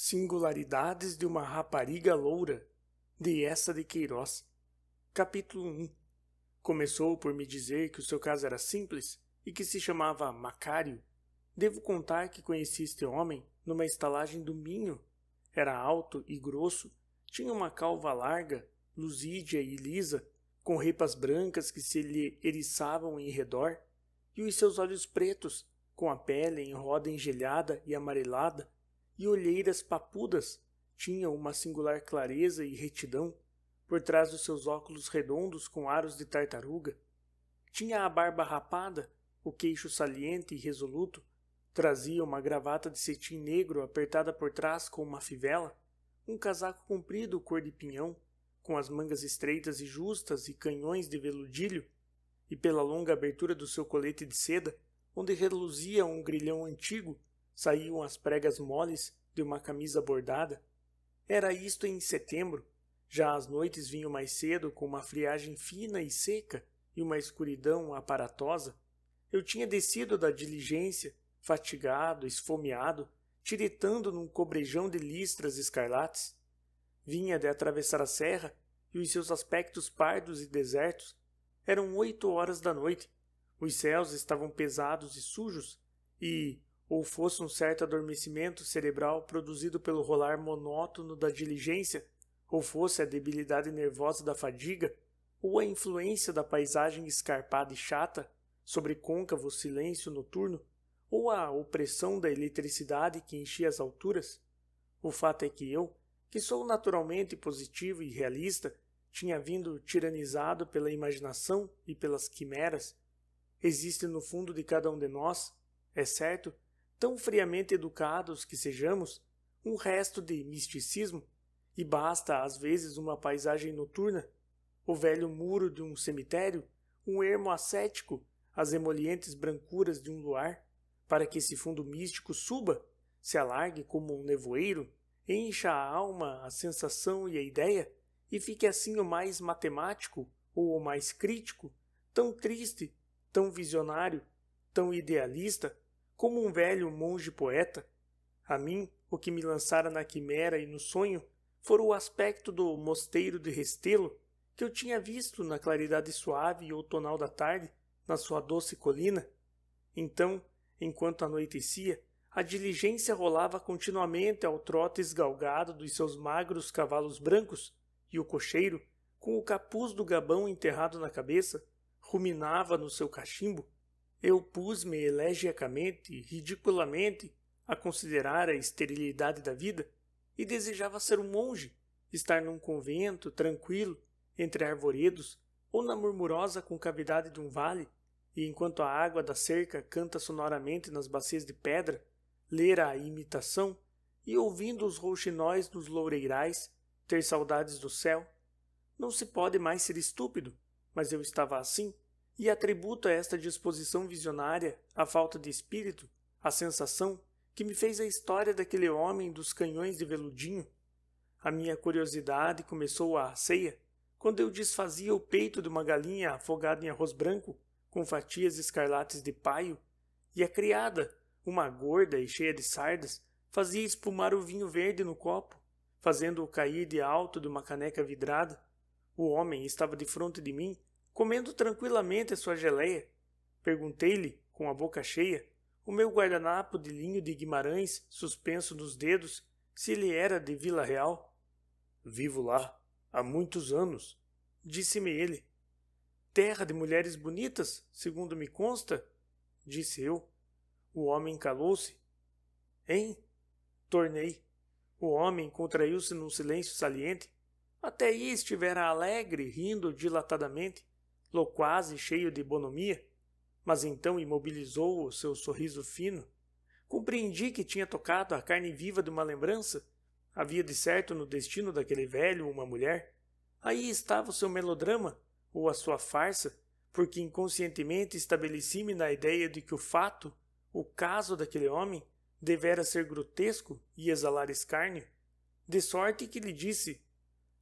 Singularidades de uma rapariga loura, de Eça de Queiroz. Capítulo 1. Começou por me dizer que o seu caso era simples e que se chamava Macário. Devo contar que conheci este homem numa estalagem do Minho. Era alto e grosso, tinha uma calva larga, luzídia e lisa, com repas brancas que se lhe eriçavam em redor, e os seus olhos pretos, com a pele em roda engelhada e amarelada, e olheiras papudas, tinha uma singular clareza e retidão por trás dos seus óculos redondos com aros de tartaruga. Tinha a barba rapada, o queixo saliente e resoluto, trazia uma gravata de cetim negro apertada por trás com uma fivela, um casaco comprido cor de pinhão, com as mangas estreitas e justas e canhões de veludilho, e pela longa abertura do seu colete de seda, onde reluzia um grilhão antigo, saíam as pregas moles de uma camisa bordada. Era isto em setembro. Já as noites vinham mais cedo, com uma friagem fina e seca e uma escuridão aparatosa. Eu tinha descido da diligência, fatigado, esfomeado, tiritando num cobrejão de listras escarlates. Vinha de atravessar a serra, e os seus aspectos pardos e desertos. Eram 8 horas da noite. Os céus estavam pesados e sujos, e, ou fosse um certo adormecimento cerebral produzido pelo rolar monótono da diligência, ou fosse a debilidade nervosa da fadiga, ou a influência da paisagem escarpada e chata sobre côncavo silêncio noturno, ou a opressão da eletricidade que enchia as alturas, o fato é que eu, que sou naturalmente positivo e realista, tinha vindo tiranizado pela imaginação e pelas quimeras. Existe no fundo de cada um de nós, é certo, tão friamente educados que sejamos, um resto de misticismo, e basta às vezes uma paisagem noturna, o velho muro de um cemitério, um ermo ascético, as emolientes brancuras de um luar, para que esse fundo místico suba, se alargue como um nevoeiro, encha a alma, a sensação e a ideia, e fique assim o mais matemático ou o mais crítico, tão triste, tão visionário, tão idealista, como um velho monge poeta. A mim, o que me lançara na quimera e no sonho fora o aspecto do mosteiro de Restelo, que eu tinha visto na claridade suave e outonal da tarde, na sua doce colina. Então, enquanto anoitecia, a diligência rolava continuamente ao trote esgalgado dos seus magros cavalos brancos, e o cocheiro, com o capuz do gabão enterrado na cabeça, ruminava no seu cachimbo. Eu pus-me elegiacamente, ridiculamente, a considerar a esterilidade da vida, e desejava ser um monge, estar num convento, tranquilo, entre arvoredos, ou na murmurosa concavidade de um vale, e enquanto a água da cerca canta sonoramente nas bacias de pedra, ler a imitação, e ouvindo os rouxinóis nos loureirais, ter saudades do céu. Não se pode mais ser estúpido, mas eu estava assim, e atributo a esta disposição visionária, a falta de espírito, a sensação que me fez a história daquele homem dos canhões de veludinho. A minha curiosidade começou à ceia, quando eu desfazia o peito de uma galinha afogada em arroz branco, com fatias escarlates de paio, e a criada, uma gorda e cheia de sardas, fazia espumar o vinho verde no copo, fazendo-o cair de alto de uma caneca vidrada. O homem estava defronte de mim, comendo tranquilamente a sua geleia. Perguntei-lhe, com a boca cheia, o meu guardanapo de linho de Guimarães suspenso nos dedos, se ele era de Vila Real. Vivo lá, há muitos anos, disse-me ele. Terra de mulheres bonitas, segundo me consta, disse eu. O homem calou-se. Hein? Tornei. O homem contraiu-se num silêncio saliente. Até aí estivera alegre, rindo dilatadamente, loquaz e cheio de bonomia, mas então imobilizou o seu sorriso fino. Compreendi que tinha tocado a carne viva de uma lembrança. Havia de certo no destino daquele velho uma mulher. Aí estava o seu melodrama, ou a sua farsa, porque inconscientemente estabeleci-me na ideia de que o fato, o caso daquele homem, devera ser grotesco e exalar escárnio, de sorte que lhe disse: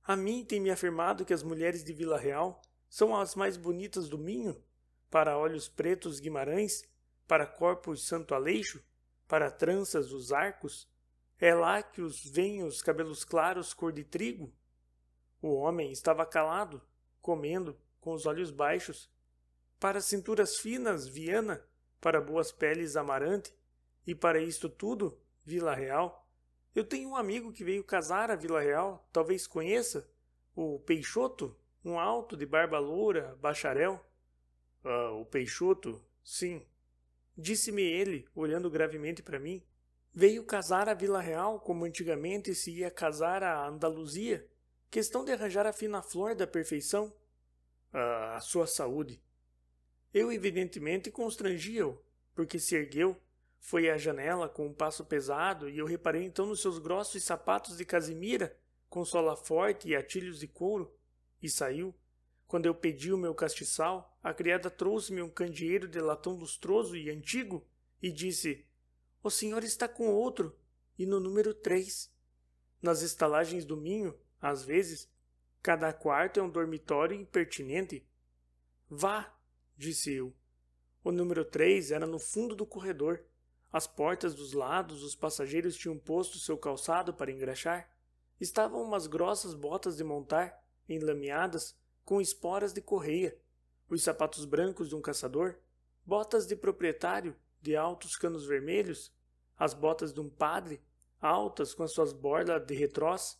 a mim tem-me afirmado que as mulheres de Vila Real são as mais bonitas do Minho, para olhos pretos Guimarães, para corpos Santo Aleixo, para tranças os Arcos. É lá que os vêm os cabelos claros cor de trigo? O homem estava calado, comendo, com os olhos baixos. Para cinturas finas, Viana, para boas peles, Amarante, e para isto tudo, Vila Real. Eu tenho um amigo que veio casar a Vila Real, talvez conheça, o Peixoto, um alto de barba loura, bacharel. Ah, o Peixoto, sim, disse-me ele, olhando gravemente para mim. Veio casar a Vila Real como antigamente se ia casar a Andaluzia. Questão de arranjar a fina flor da perfeição. Ah, a sua saúde. Eu evidentemente constrangia-o, porque se ergueu, foi à janela com um passo pesado e eu reparei então nos seus grossos sapatos de casimira, com sola forte e atilhos de couro, e saiu. Quando eu pedi o meu castiçal, a criada trouxe-me um candeeiro de latão lustroso e antigo e disse: "O senhor está com outro, e no número 3. Nas estalagens do Minho, às vezes, cada quarto é um dormitório impertinente." "Vá", disse eu. O número 3 era no fundo do corredor. Às portas dos lados, os passageiros tinham posto seu calçado para engraxar. Estavam umas grossas botas de montar, enlameadas, com esporas de correia, os sapatos brancos de um caçador, botas de proprietário, de altos canos vermelhos, as botas de um padre, altas com as suas borlas de retrós,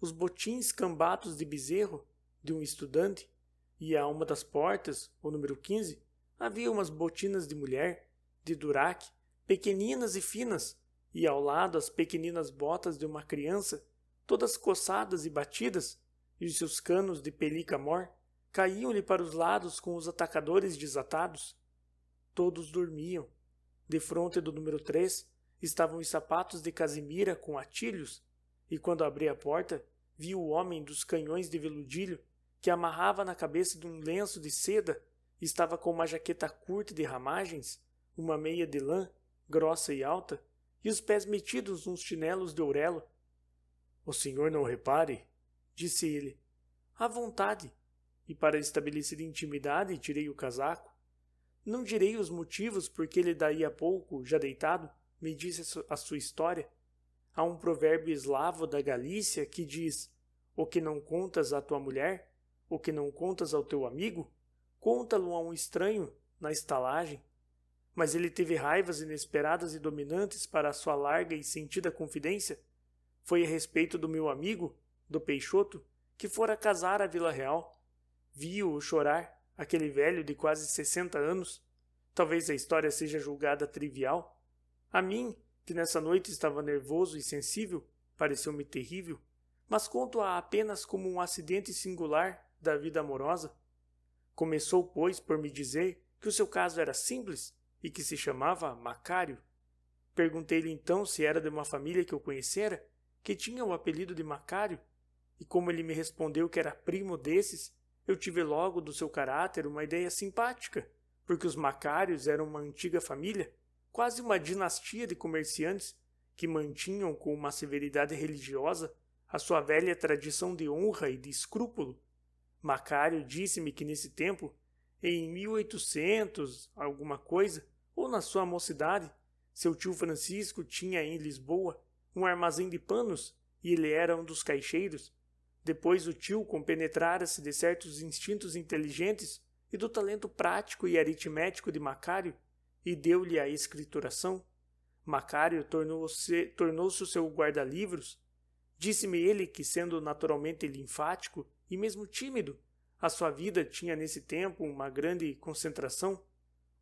os botins cambatos de bezerro, de um estudante, e a uma das portas, o número 15, havia umas botinas de mulher, de duraque, pequeninas e finas, e ao lado as pequeninas botas de uma criança, todas coçadas e batidas, e os seus canos de pelica mor caíam-lhe para os lados com os atacadores desatados. Todos dormiam. Defronte do número 3 estavam os sapatos de casimira com atilhos, e quando abri a porta, vi o homem dos canhões de veludilho, que amarrava na cabeça de um lenço de seda, estava com uma jaqueta curta de ramagens, uma meia de lã, grossa e alta, e os pés metidos nos chinelos de ourelo. "O senhor não repare?" disse ele. "À vontade." E para estabelecer intimidade tirei o casaco. Não direi os motivos porque ele daí a pouco, já deitado, me disse a sua história. Há um provérbio eslavo da Galícia que diz: "O que não contas à tua mulher, o que não contas ao teu amigo, conta-lo a um estranho na estalagem." Mas ele teve raivas inesperadas e dominantes para a sua larga e sentida confidência. Foi a respeito do meu amigo, do Peixoto, que fora casar à Vila Real. Vi-o chorar, aquele velho de quase 60 anos. Talvez a história seja julgada trivial. A mim, que nessa noite estava nervoso e sensível, pareceu-me terrível, mas conto-a apenas como um acidente singular da vida amorosa. Começou, pois, por me dizer que o seu caso era simples e que se chamava Macário. Perguntei-lhe então se era de uma família que eu conhecera, que tinha o apelido de Macário, e como ele me respondeu que era primo desses, eu tive logo do seu caráter uma ideia simpática, porque os Macários eram uma antiga família, quase uma dinastia de comerciantes, que mantinham com uma severidade religiosa a sua velha tradição de honra e de escrúpulo. Macário disse-me que nesse tempo, em 1800, alguma coisa, ou na sua mocidade, seu tio Francisco tinha em Lisboa um armazém de panos e ele era um dos caixeiros. Depois o tio compenetrara-se de certos instintos inteligentes e do talento prático e aritmético de Macário e deu-lhe a escrituração. Macário tornou-se o seu guarda-livros. Disse-me ele que, sendo naturalmente linfático e mesmo tímido, a sua vida tinha nesse tempo uma grande concentração,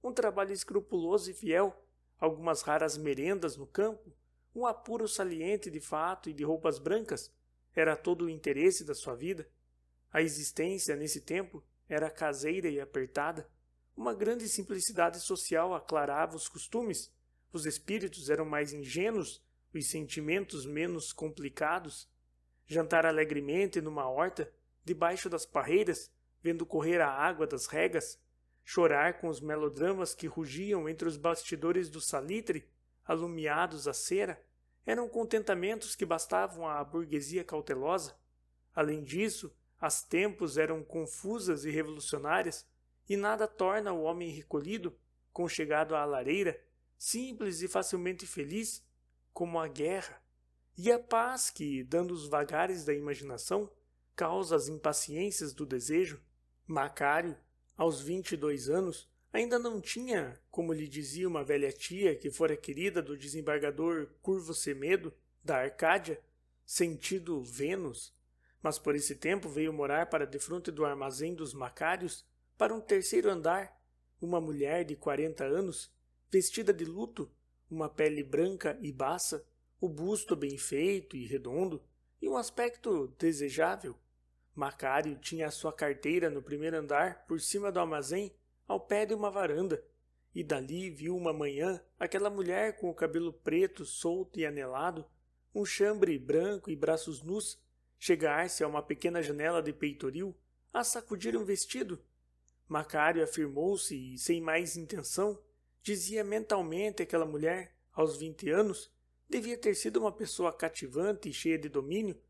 um trabalho escrupuloso e fiel, algumas raras merendas no campo, um apuro saliente de fato e de roupas brancas, era todo o interesse da sua vida. A existência, nesse tempo, era caseira e apertada. Uma grande simplicidade social aclarava os costumes, os espíritos eram mais ingênuos, os sentimentos menos complicados. Jantar alegremente numa horta, debaixo das parreiras, vendo correr a água das regas, chorar com os melodramas que rugiam entre os bastidores do salitre, alumiados à cera, eram contentamentos que bastavam à burguesia cautelosa. Além disso, as tempos eram confusas e revolucionárias, e nada torna o homem recolhido, conchegado à lareira, simples e facilmente feliz, como a guerra. e a paz que, dando os vagares da imaginação, causa as impaciências do desejo. Macário, aos 22 anos, ainda não tinha, como lhe dizia uma velha tia que fora querida do desembargador Curvo Semedo, da Arcádia, sentido Vênus, mas por esse tempo veio morar para defronte do armazém dos Macários, para um terceiro andar, uma mulher de 40 anos, vestida de luto, uma pele branca e baça, o busto bem feito e redondo, e um aspecto desejável. Macário tinha a sua carteira no primeiro andar, por cima do armazém, ao pé de uma varanda, e dali viu uma manhã aquela mulher com o cabelo preto, solto e anelado, um chambre branco e braços nus, chegar-se a uma pequena janela de peitoril, a sacudir um vestido. Macário afirmou-se e, sem mais intenção, dizia mentalmente àquela mulher, aos 20 anos, devia ter sido uma pessoa cativante e cheia de domínio,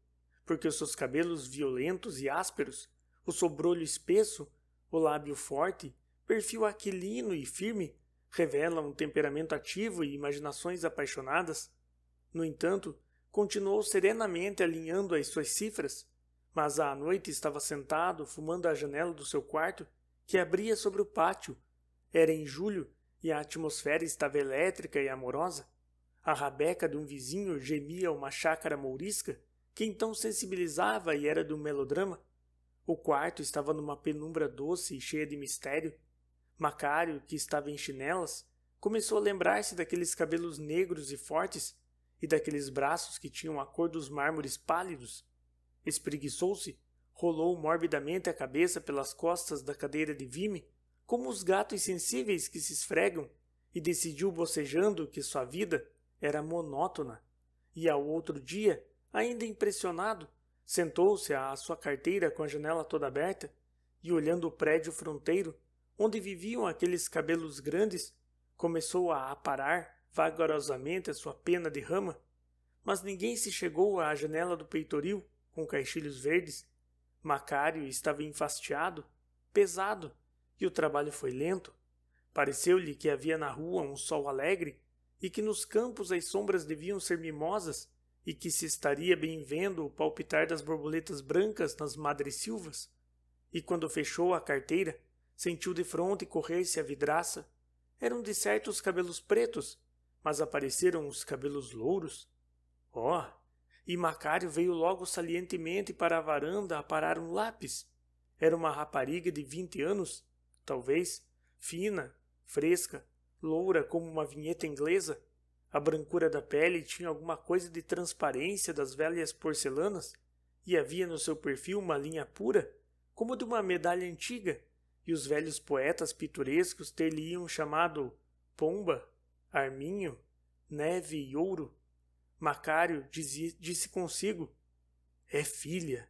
porque os seus cabelos violentos e ásperos, o sobrolho espesso, o lábio forte, perfil aquilino e firme, revelam um temperamento ativo e imaginações apaixonadas. No entanto, continuou serenamente alinhando as suas cifras, mas à noite estava sentado, fumando à janela do seu quarto, que abria sobre o pátio. Era em julho e a atmosfera estava elétrica e amorosa. A rabeca de um vizinho gemia uma chácara mourisca, que então sensibilizava e era de um melodrama. O quarto estava numa penumbra doce e cheia de mistério. Macário, que estava em chinelas, começou a lembrar-se daqueles cabelos negros e fortes e daqueles braços que tinham a cor dos mármores pálidos. Espreguiçou-se, rolou morbidamente a cabeça pelas costas da cadeira de vime, como os gatos sensíveis que se esfregam, e decidiu bocejando que sua vida era monótona. E ao outro dia, ainda impressionado, sentou-se à sua carteira com a janela toda aberta e, olhando o prédio fronteiro, onde viviam aqueles cabelos grandes, começou a aparar vagarosamente a sua pena de rama, mas ninguém se chegou à janela do peitoril com caixilhos verdes. Macário estava enfastiado, pesado, e o trabalho foi lento. Pareceu-lhe que havia na rua um sol alegre e que nos campos as sombras deviam ser mimosas e que se estaria bem vendo o palpitar das borboletas brancas nas madressilvas. E quando fechou a carteira, sentiu defronte correr-se a vidraça. Eram de certo os cabelos pretos, mas apareceram os cabelos louros. Oh! E Macário veio logo salientemente para a varanda a parar um lápis. Era uma rapariga de 20 anos, talvez, fina, fresca, loura como uma vinheta inglesa. A brancura da pele tinha alguma coisa de transparência das velhas porcelanas, e havia no seu perfil uma linha pura, como de uma medalha antiga, e os velhos poetas pitorescos ter-lhe-iam chamado Pomba, Arminho, Neve e Ouro. Macário disse consigo: é filha.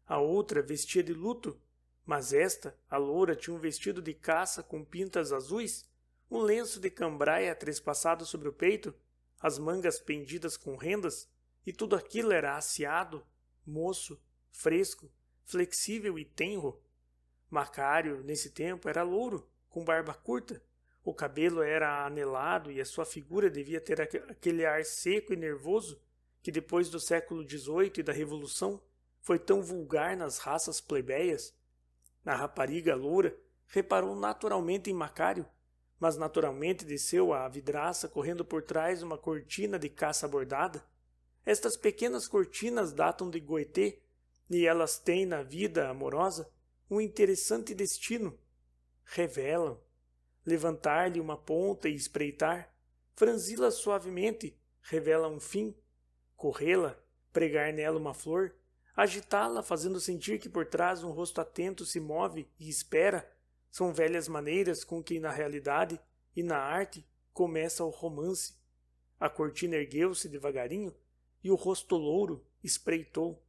A outra vestia de luto, mas esta, a loura, tinha um vestido de caça com pintas azuis, um lenço de cambraia trespassado sobre o peito, as mangas pendidas com rendas, e tudo aquilo era aciado, moço, fresco, flexível e tenro. Macário, nesse tempo, era louro, com barba curta. O cabelo era anelado e a sua figura devia ter aquele ar seco e nervoso que, depois do século XVIII e da Revolução, foi tão vulgar nas raças plebeias. A rapariga loura reparou naturalmente em Macário, mas naturalmente desceu à vidraça correndo por trás uma cortina de caça bordada. Estas pequenas cortinas datam de Goethe e elas têm na vida amorosa um interessante destino. Revelam. Levantar-lhe uma ponta e espreitar, franzi-la suavemente, revela um fim. Corrê-la, pregar nela uma flor, agitá-la fazendo sentir que por trás um rosto atento se move e espera, são velhas maneiras com que na realidade e na arte começa o romance. A cortina ergueu-se devagarinho e o rosto louro espreitou.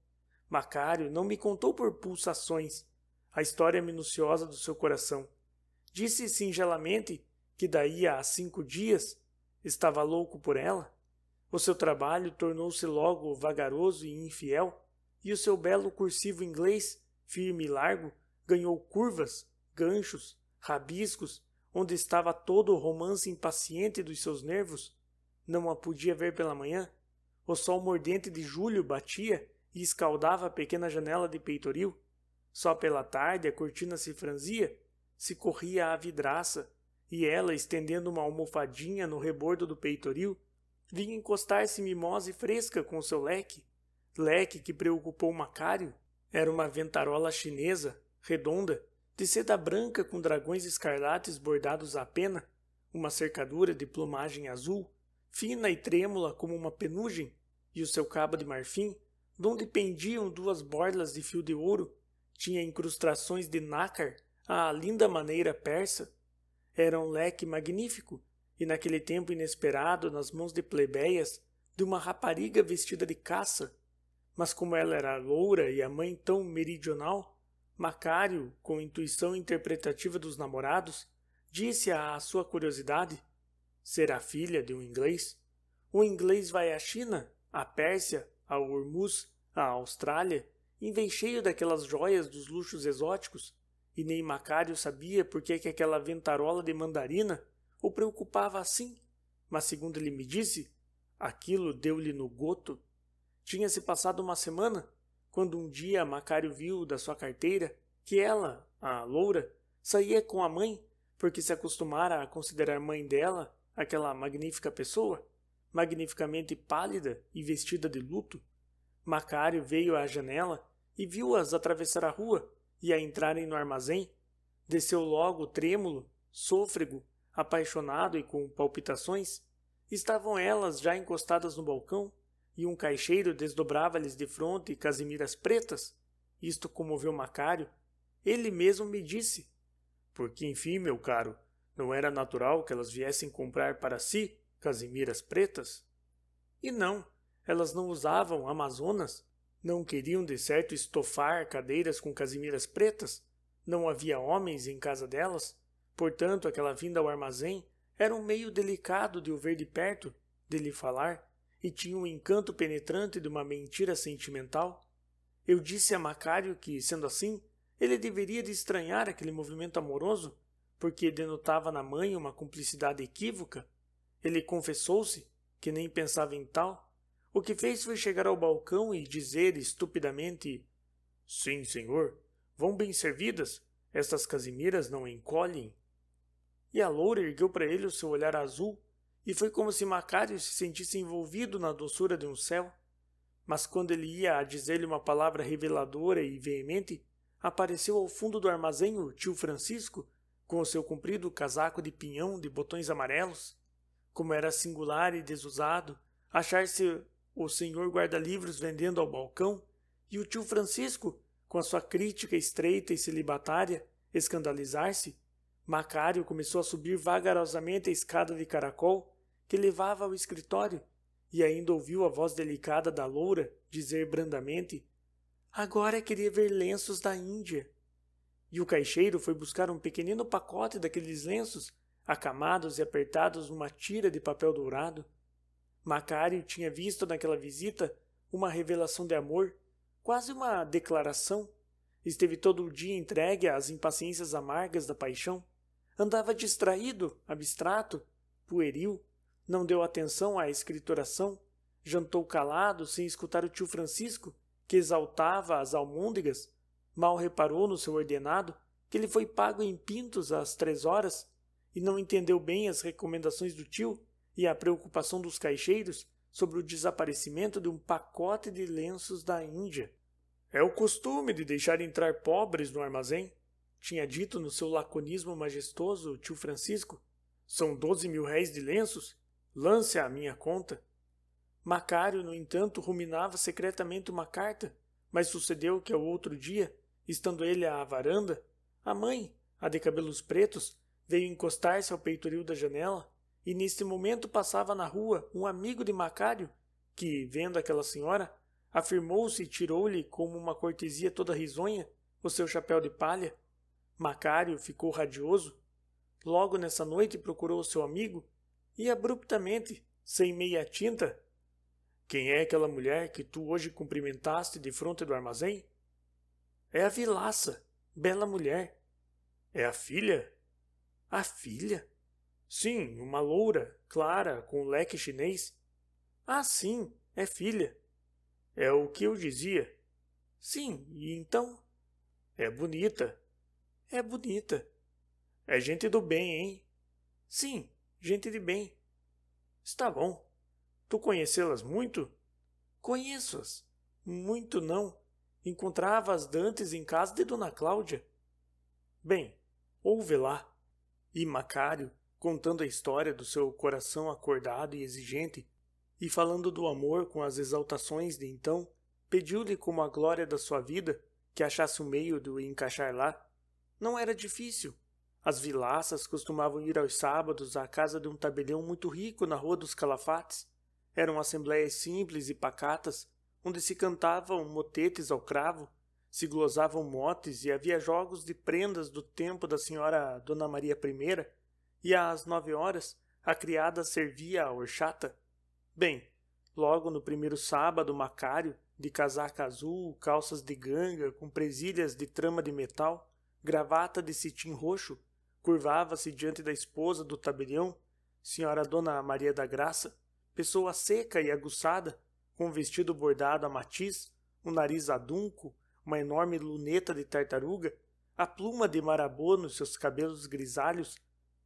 Macário não me contou por pulsações a história minuciosa do seu coração. Disse singelamente que daí a 5 dias estava louco por ela. O seu trabalho tornou-se logo vagaroso e infiel, e o seu belo cursivo inglês, firme e largo, ganhou curvas, ganchos, rabiscos, onde estava todo o romance impaciente dos seus nervos. Não a podia ver pela manhã. O sol mordente de julho batia e escaldava a pequena janela de peitoril. Só pela tarde a cortina se franzia, se corria a vidraça, e ela, estendendo uma almofadinha no rebordo do peitoril, vinha encostar-se mimosa e fresca com o seu leque. Leque que preocupou Macário. Era uma ventarola chinesa, redonda, de seda branca com dragões escarlates bordados à pena, uma cercadura de plumagem azul, fina e trêmula como uma penugem, e o seu cabo de marfim, donde pendiam 2 borlas de fio de ouro, tinha incrustações de nácar à linda maneira persa. Era um leque magnífico, e naquele tempo inesperado, nas mãos de plebeias, de uma rapariga vestida de caça. Mas como ela era loura e a mãe tão meridional, Macário, com intuição interpretativa dos namorados, disse à sua curiosidade: será filha de um inglês? O inglês vai à China, à Pérsia, ao Hormuz, à Austrália, em vez cheio daquelas joias dos luxos exóticos, e nem Macário sabia por que aquela ventarola de mandarina o preocupava assim, mas segundo ele me disse, aquilo deu-lhe no goto. Tinha-se passado uma semana, quando um dia Macário viu da sua carteira que ela, a loura, saía com a mãe, porque se acostumara a considerar mãe dela aquela magnífica pessoa, magnificamente pálida e vestida de luto. Macário veio à janela e viu-as atravessar a rua e a entrarem no armazém. Desceu logo trêmulo, sôfrego, apaixonado e com palpitações. Estavam elas já encostadas no balcão, e um caixeiro desdobrava-lhes de fronte casimiras pretas. Isto comoveu Macário. Ele mesmo me disse: porque, enfim, meu caro, não era natural que elas viessem comprar para si casimiras pretas? E não, elas não usavam amazonas, não queriam de certo estofar cadeiras com casimiras pretas, não havia homens em casa delas, portanto aquela vinda ao armazém era um meio delicado de o ver de perto, de lhe falar, e tinha um encanto penetrante de uma mentira sentimental. Eu disse a Macário que, sendo assim, ele deveria de estranhar aquele movimento amoroso, porque denotava na mãe uma cumplicidade equívoca. Ele confessou-se que nem pensava em tal. O que fez foi chegar ao balcão e dizer estupidamente: sim, senhor, vão bem servidas, estas casimiras não encolhem. E a loura ergueu para ele o seu olhar azul, e foi como se Macário se sentisse envolvido na doçura de um céu. Mas quando ele ia a dizer-lhe uma palavra reveladora e veemente, apareceu ao fundo do armazém o tio Francisco, com o seu comprido casaco de pinhão de botões amarelos. Como era singular e desusado achar-se o senhor guarda-livros vendendo ao balcão, e o tio Francisco, com a sua crítica estreita e celibatária, escandalizar-se, Macário começou a subir vagarosamente a escada de caracol que levava ao escritório, e ainda ouviu a voz delicada da loura dizer brandamente: agora queria ver lenços da Índia. E o caixeiro foi buscar um pequenino pacote daqueles lenços, acamados e apertados numa tira de papel dourado. Macário tinha visto naquela visita uma revelação de amor, quase uma declaração. Esteve todo o dia entregue às impaciências amargas da paixão. Andava distraído, abstrato, pueril, não deu atenção à escrituração, jantou calado sem escutar o tio Francisco, que exaltava as almôndegas, mal reparou no seu ordenado que lhe foi pago em pintos às 3 horas, e não entendeu bem as recomendações do tio e a preocupação dos caixeiros sobre o desaparecimento de um pacote de lenços da Índia. É o costume de deixar entrar pobres no armazém, tinha dito no seu laconismo majestoso o tio Francisco. São 12.000 réis de lenços? Lance à minha conta. Macário, no entanto, ruminava secretamente uma carta, mas sucedeu que ao outro dia, estando ele à varanda, a mãe, a de cabelos pretos, veio encostar-se ao peitoril da janela, e neste momento passava na rua um amigo de Macário, que, vendo aquela senhora, afirmou-se e tirou-lhe, como uma cortesia toda risonha, o seu chapéu de palha. Macário ficou radioso. Logo nessa noite procurou o seu amigo, e abruptamente, sem meia tinta: quem é aquela mulher que tu hoje cumprimentaste de fronte do armazém? É a Vilaça, bela mulher. É a filha? A filha? Sim, uma loura, clara, com leque chinês. Ah, sim, É filha. É o que eu dizia. Sim, e então? É bonita. É bonita. É gente do bem, hein? Sim, gente de bem. Está bom. Tu conhecê-las muito? Conheço-as. Muito não. Encontrava-as dantes em casa de Dona Cláudia. Bem, ouve lá. E Macário, contando a história do seu coração acordado e exigente, e falando do amor com as exaltações de então, pediu-lhe como a glória da sua vida que achasse um meio de o encaixar lá. Não era difícil. As vilaças costumavam ir aos sábados à casa de um tabelião muito rico na Rua dos Calafates. Eram assembléias simples e pacatas, onde se cantavam motetes ao cravo, se glosavam motes e havia jogos de prendas do tempo da senhora Dona Maria I, e às 9 horas a criada servia a horchata. Bem, logo no primeiro sábado, Macário, de casaca azul, calças de ganga, com presilhas de trama de metal, gravata de cetim roxo, curvava-se diante da esposa do tabelião, senhora Dona Maria da Graça, pessoa seca e aguçada, com um vestido bordado a matiz, um nariz adunco, uma enorme luneta de tartaruga, a pluma de marabô nos seus cabelos grisalhos.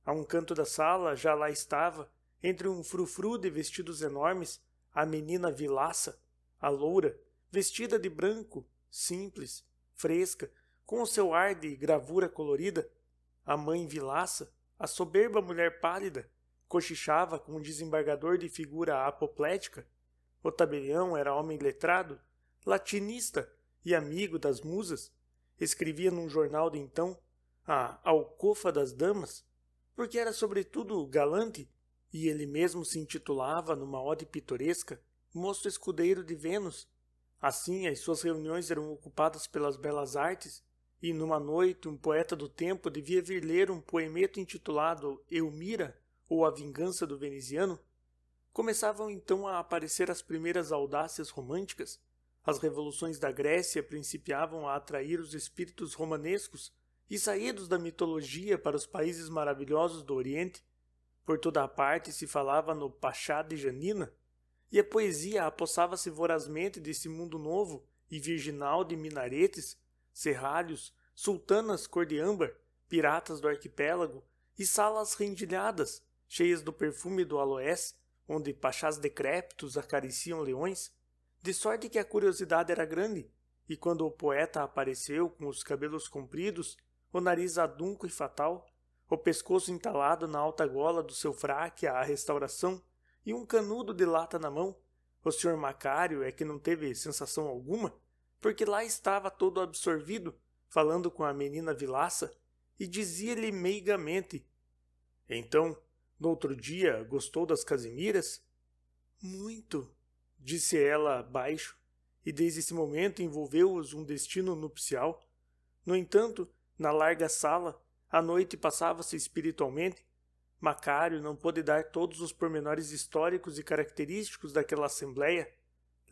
A um canto da sala já lá estava, entre um frufru de vestidos enormes, a menina Vilaça, a loura, vestida de branco, simples, fresca, com o seu ar de gravura colorida. A mãe Vilaça, a soberba mulher pálida, cochichava com um desembargador de figura apoplética. O tabelião era homem letrado, latinista e amigo das musas. Escrevia num jornal de então, a Alcofa das Damas, porque era sobretudo galante, e ele mesmo se intitulava, numa ode pitoresca, moço escudeiro de Vênus. Assim, as suas reuniões eram ocupadas pelas belas artes, e numa noite um poeta do tempo devia vir ler um poemeto intitulado Eumira, ou A Vingança do Veneziano. Começavam então a aparecer as primeiras audácias românticas. As revoluções da Grécia principiavam a atrair os espíritos romanescos e saídos da mitologia para os países maravilhosos do Oriente. Por toda a parte se falava no Pachá de Janina, e a poesia apossava-se vorazmente desse mundo novo e virginal de minaretes, serralhos, sultanas cor de âmbar, piratas do arquipélago e salas rendilhadas, cheias do perfume do aloés, onde pachás decrépitos acariciam leões, de sorte que a curiosidade era grande, e quando o poeta apareceu com os cabelos compridos, o nariz adunco e fatal, o pescoço entalado na alta gola do seu fraque à restauração e um canudo de lata na mão, o Sr. Macário é que não teve sensação alguma, porque lá estava todo absorvido, falando com a menina Vilaça, e dizia-lhe meigamente: Então, no outro dia, gostou das Casimiras? Muito, disse ela baixo, e desde esse momento envolveu-os um destino nupcial. No entanto, na larga sala, a noite passava-se espiritualmente. Macário não pôde dar todos os pormenores históricos e característicos daquela assembleia.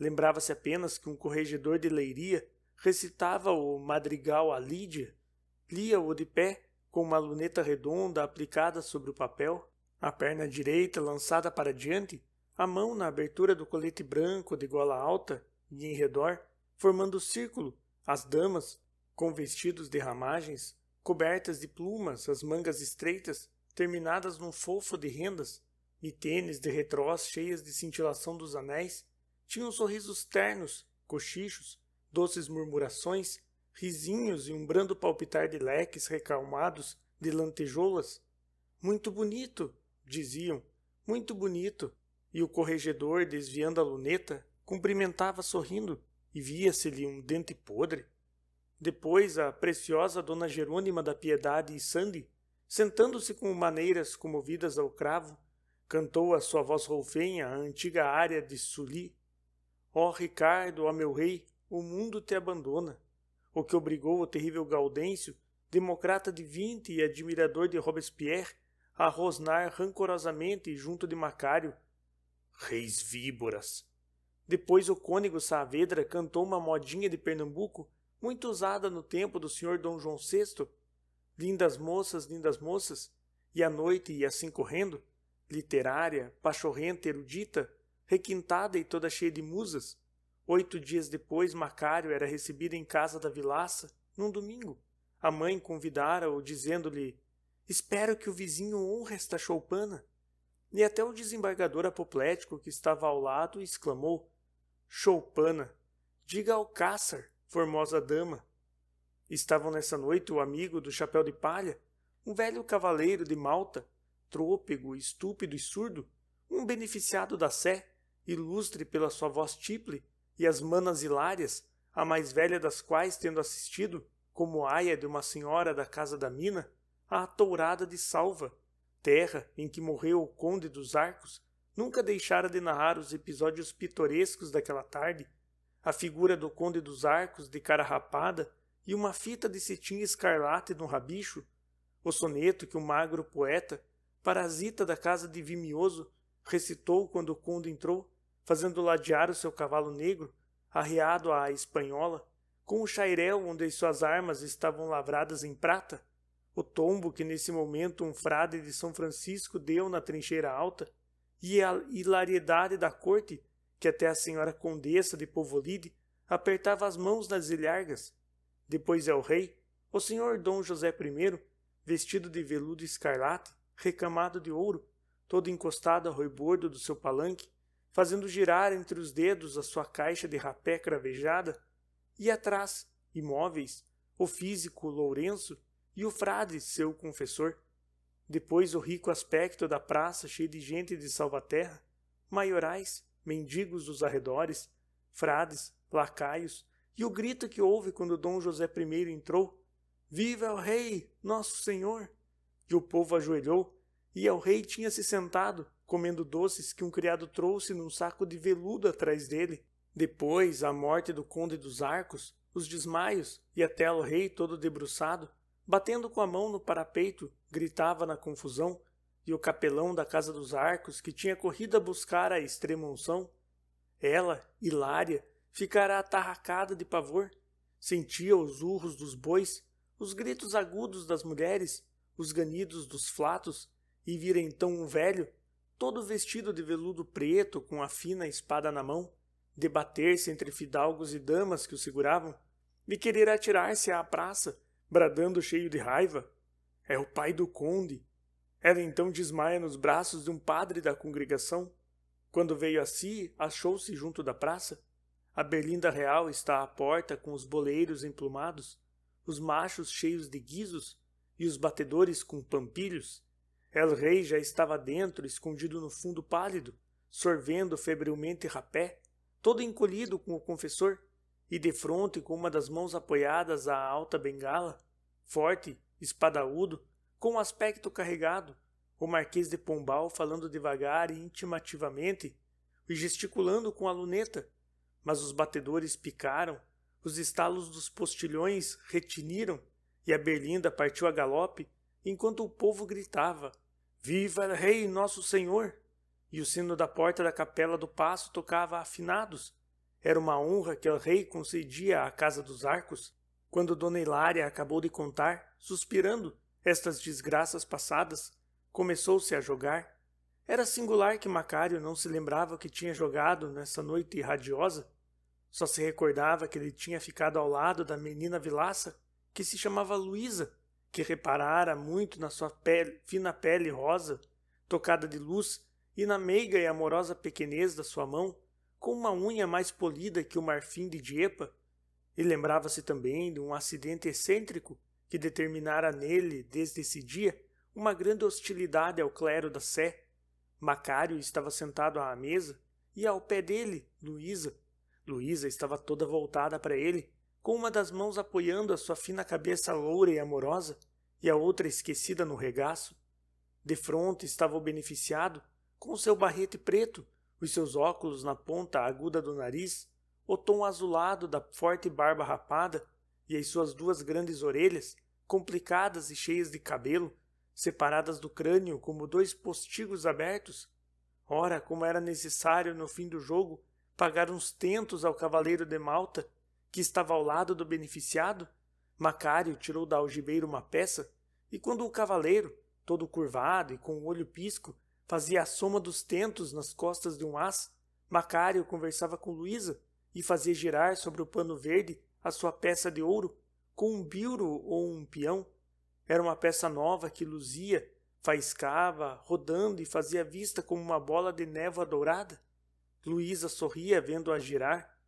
Lembrava-se apenas que um corregedor de Leiria recitava o madrigal a Lídia, lia-o de pé, com uma luneta redonda aplicada sobre o papel, a perna direita lançada para diante, a mão na abertura do colete branco de gola alta e em redor, formando círculo, as damas, com vestidos de ramagens, cobertas de plumas, as mangas estreitas, terminadas num fofo de rendas, e tênis de retrós cheias de cintilação dos anéis, tinham sorrisos ternos, cochichos, doces murmurações, risinhos e um brando palpitar de leques recalmados de lantejoulas. Muito bonito, diziam, muito bonito, e o corregedor, desviando a luneta, cumprimentava sorrindo, e via-se-lhe um dente podre. Depois a preciosa Dona Jerônima da Piedade e Sande, sentando-se com maneiras comovidas ao cravo, cantou a sua voz roufenha a antiga área de Sully. Ó Ricardo, ó meu rei, o mundo te abandona. O que obrigou o terrível Gaudêncio, democrata de 20 e admirador de Robespierre, a rosnar rancorosamente junto de Macário. Reis víboras! Depois o cônego Saavedra cantou uma modinha de Pernambuco, muito usada no tempo do Sr. Dom João VI. Lindas moças, e a noite ia assim correndo, literária, pachorrenta, erudita, requintada e toda cheia de musas. 8 dias depois, Macário era recebido em casa da vilaça, num domingo. A mãe convidara-o, dizendo-lhe: espero que o vizinho honre esta choupana. E até o desembargador apoplético que estava ao lado exclamou: choupana, diga alcáçar, formosa dama. Estavam nessa noite o amigo do chapéu de palha, um velho cavaleiro de Malta, trôpego, estúpido e surdo, um beneficiado da Sé, ilustre pela sua voz tiple, e as manas hilárias, a mais velha das quais tendo assistido, como aia de uma senhora da casa da mina, à tourada de Salva, terra em que morreu o conde dos Arcos, nunca deixara de narrar os episódios pitorescos daquela tarde, a figura do conde dos Arcos de cara rapada e uma fita de cetim escarlate no rabicho, o soneto que o magro poeta, parasita da casa de Vimioso, recitou quando o conde entrou, fazendo ladear o seu cavalo negro, arreado à espanhola, com o chairel onde as suas armas estavam lavradas em prata, o tombo que nesse momento um frade de São Francisco deu na trincheira alta, e a hilariedade da corte, que até a senhora condessa de Povolide apertava as mãos nas ilhargas. Depois é o rei, o senhor Dom José I, vestido de veludo escarlate, recamado de ouro, todo encostado ao roibordo do seu palanque, fazendo girar entre os dedos a sua caixa de rapé cravejada, e atrás, imóveis, o físico Lourenço e o frade, seu confessor. Depois o rico aspecto da praça cheia de gente de Salvaterra, maiorais, mendigos dos arredores, frades, lacaios, e o grito que houve quando Dom José I entrou: viva o rei, nosso senhor! E o povo ajoelhou, e o rei tinha se sentado, comendo doces que um criado trouxe num saco de veludo atrás dele. Depois, a morte do conde dos Arcos, os desmaios, e até o rei todo debruçado, batendo com a mão no parapeito, gritava na confusão, e o capelão da casa dos Arcos, que tinha corrido a buscar a extrema-unção, ela, hilária, ficara atarracada de pavor, sentia os urros dos bois, os gritos agudos das mulheres, os ganidos dos flatos, e vira então um velho, todo vestido de veludo preto, com a fina espada na mão, debater-se entre fidalgos e damas que o seguravam, e querer atirar-se à praça, bradando cheio de raiva: é o pai do conde. Ela então desmaia nos braços de um padre da congregação. Quando veio a si, achou-se junto da praça. A berlinda real está à porta com os boleiros emplumados, os machos cheios de guizos e os batedores com pampilhos. El rei já estava dentro, escondido no fundo pálido, sorvendo febrilmente rapé, todo encolhido com o confessor, e defronte com uma das mãos apoiadas à alta bengala, forte, espadaúdo, com aspecto carregado, o Marquês de Pombal falando devagar e intimativamente, e gesticulando com a luneta, mas os batedores picaram, os estalos dos postilhões retiniram, e a berlinda partiu a galope, enquanto o povo gritava: viva el rei, nosso senhor! E o sino da porta da capela do paço tocava afinados. Era uma honra que el rei concedia à casa dos Arcos. Quando Dona Hilária acabou de contar, suspirando, estas desgraças passadas, começou-se a jogar. Era singular que Macário não se lembrava que tinha jogado nessa noite radiosa. Só se recordava que ele tinha ficado ao lado da menina vilaça, que se chamava Luísa, que reparara muito na sua fina pele rosa, tocada de luz, e na meiga e amorosa pequenez da sua mão, com uma unha mais polida que o marfim de Diepa, e lembrava-se também de um acidente excêntrico que determinara nele, desde esse dia, uma grande hostilidade ao clero da Sé. Macário estava sentado à mesa, e ao pé dele, Luísa. Luísa estava toda voltada para ele, com uma das mãos apoiando a sua fina cabeça loura e amorosa, e a outra esquecida no regaço. Defronte estava o beneficiado, com o seu barrete preto, os seus óculos na ponta aguda do nariz, o tom azulado da forte barba rapada e as suas duas grandes orelhas, complicadas e cheias de cabelo, separadas do crânio como 2 postigos abertos. Ora, como era necessário no fim do jogo pagar uns tentos ao cavaleiro de Malta, que estava ao lado do beneficiado, Macário tirou da algibeira uma peça, e quando o cavaleiro, todo curvado e com o olho pisco, fazia a soma dos tentos nas costas de um ás, Macário conversava com Luísa e fazia girar sobre o pano verde a sua peça de ouro com um biuro ou um peão. Era uma peça nova que luzia, faiscava, rodando e fazia vista como uma bola de névoa dourada. Luísa sorria vendo-a girar,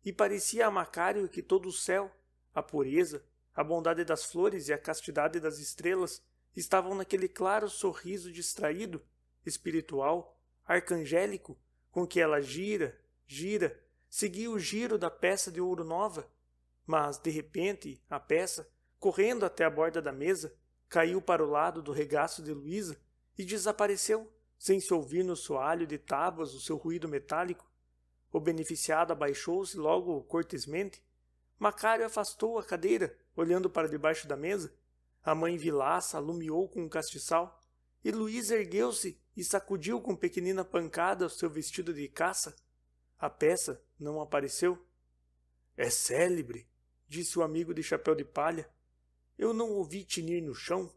e parecia a Macário que todo o céu, a pureza, a bondade das flores e a castidade das estrelas estavam naquele claro sorriso distraído, espiritual, arcangélico, com que ela gira, seguia o giro da peça de ouro nova. Mas, de repente, a peça, correndo até a borda da mesa, caiu para o lado do regaço de Luísa e desapareceu, sem se ouvir no soalho de tábuas o seu ruído metálico. O beneficiado abaixou-se logo cortesmente. Macário afastou a cadeira, olhando para debaixo da mesa. A mãe Vilaça alumiou com um castiçal, e Luísa ergueu-se e sacudiu com pequenina pancada o seu vestido de caça. A peça não apareceu. É célebre, disse o amigo de chapéu de palha. Eu não ouvi tinir no chão.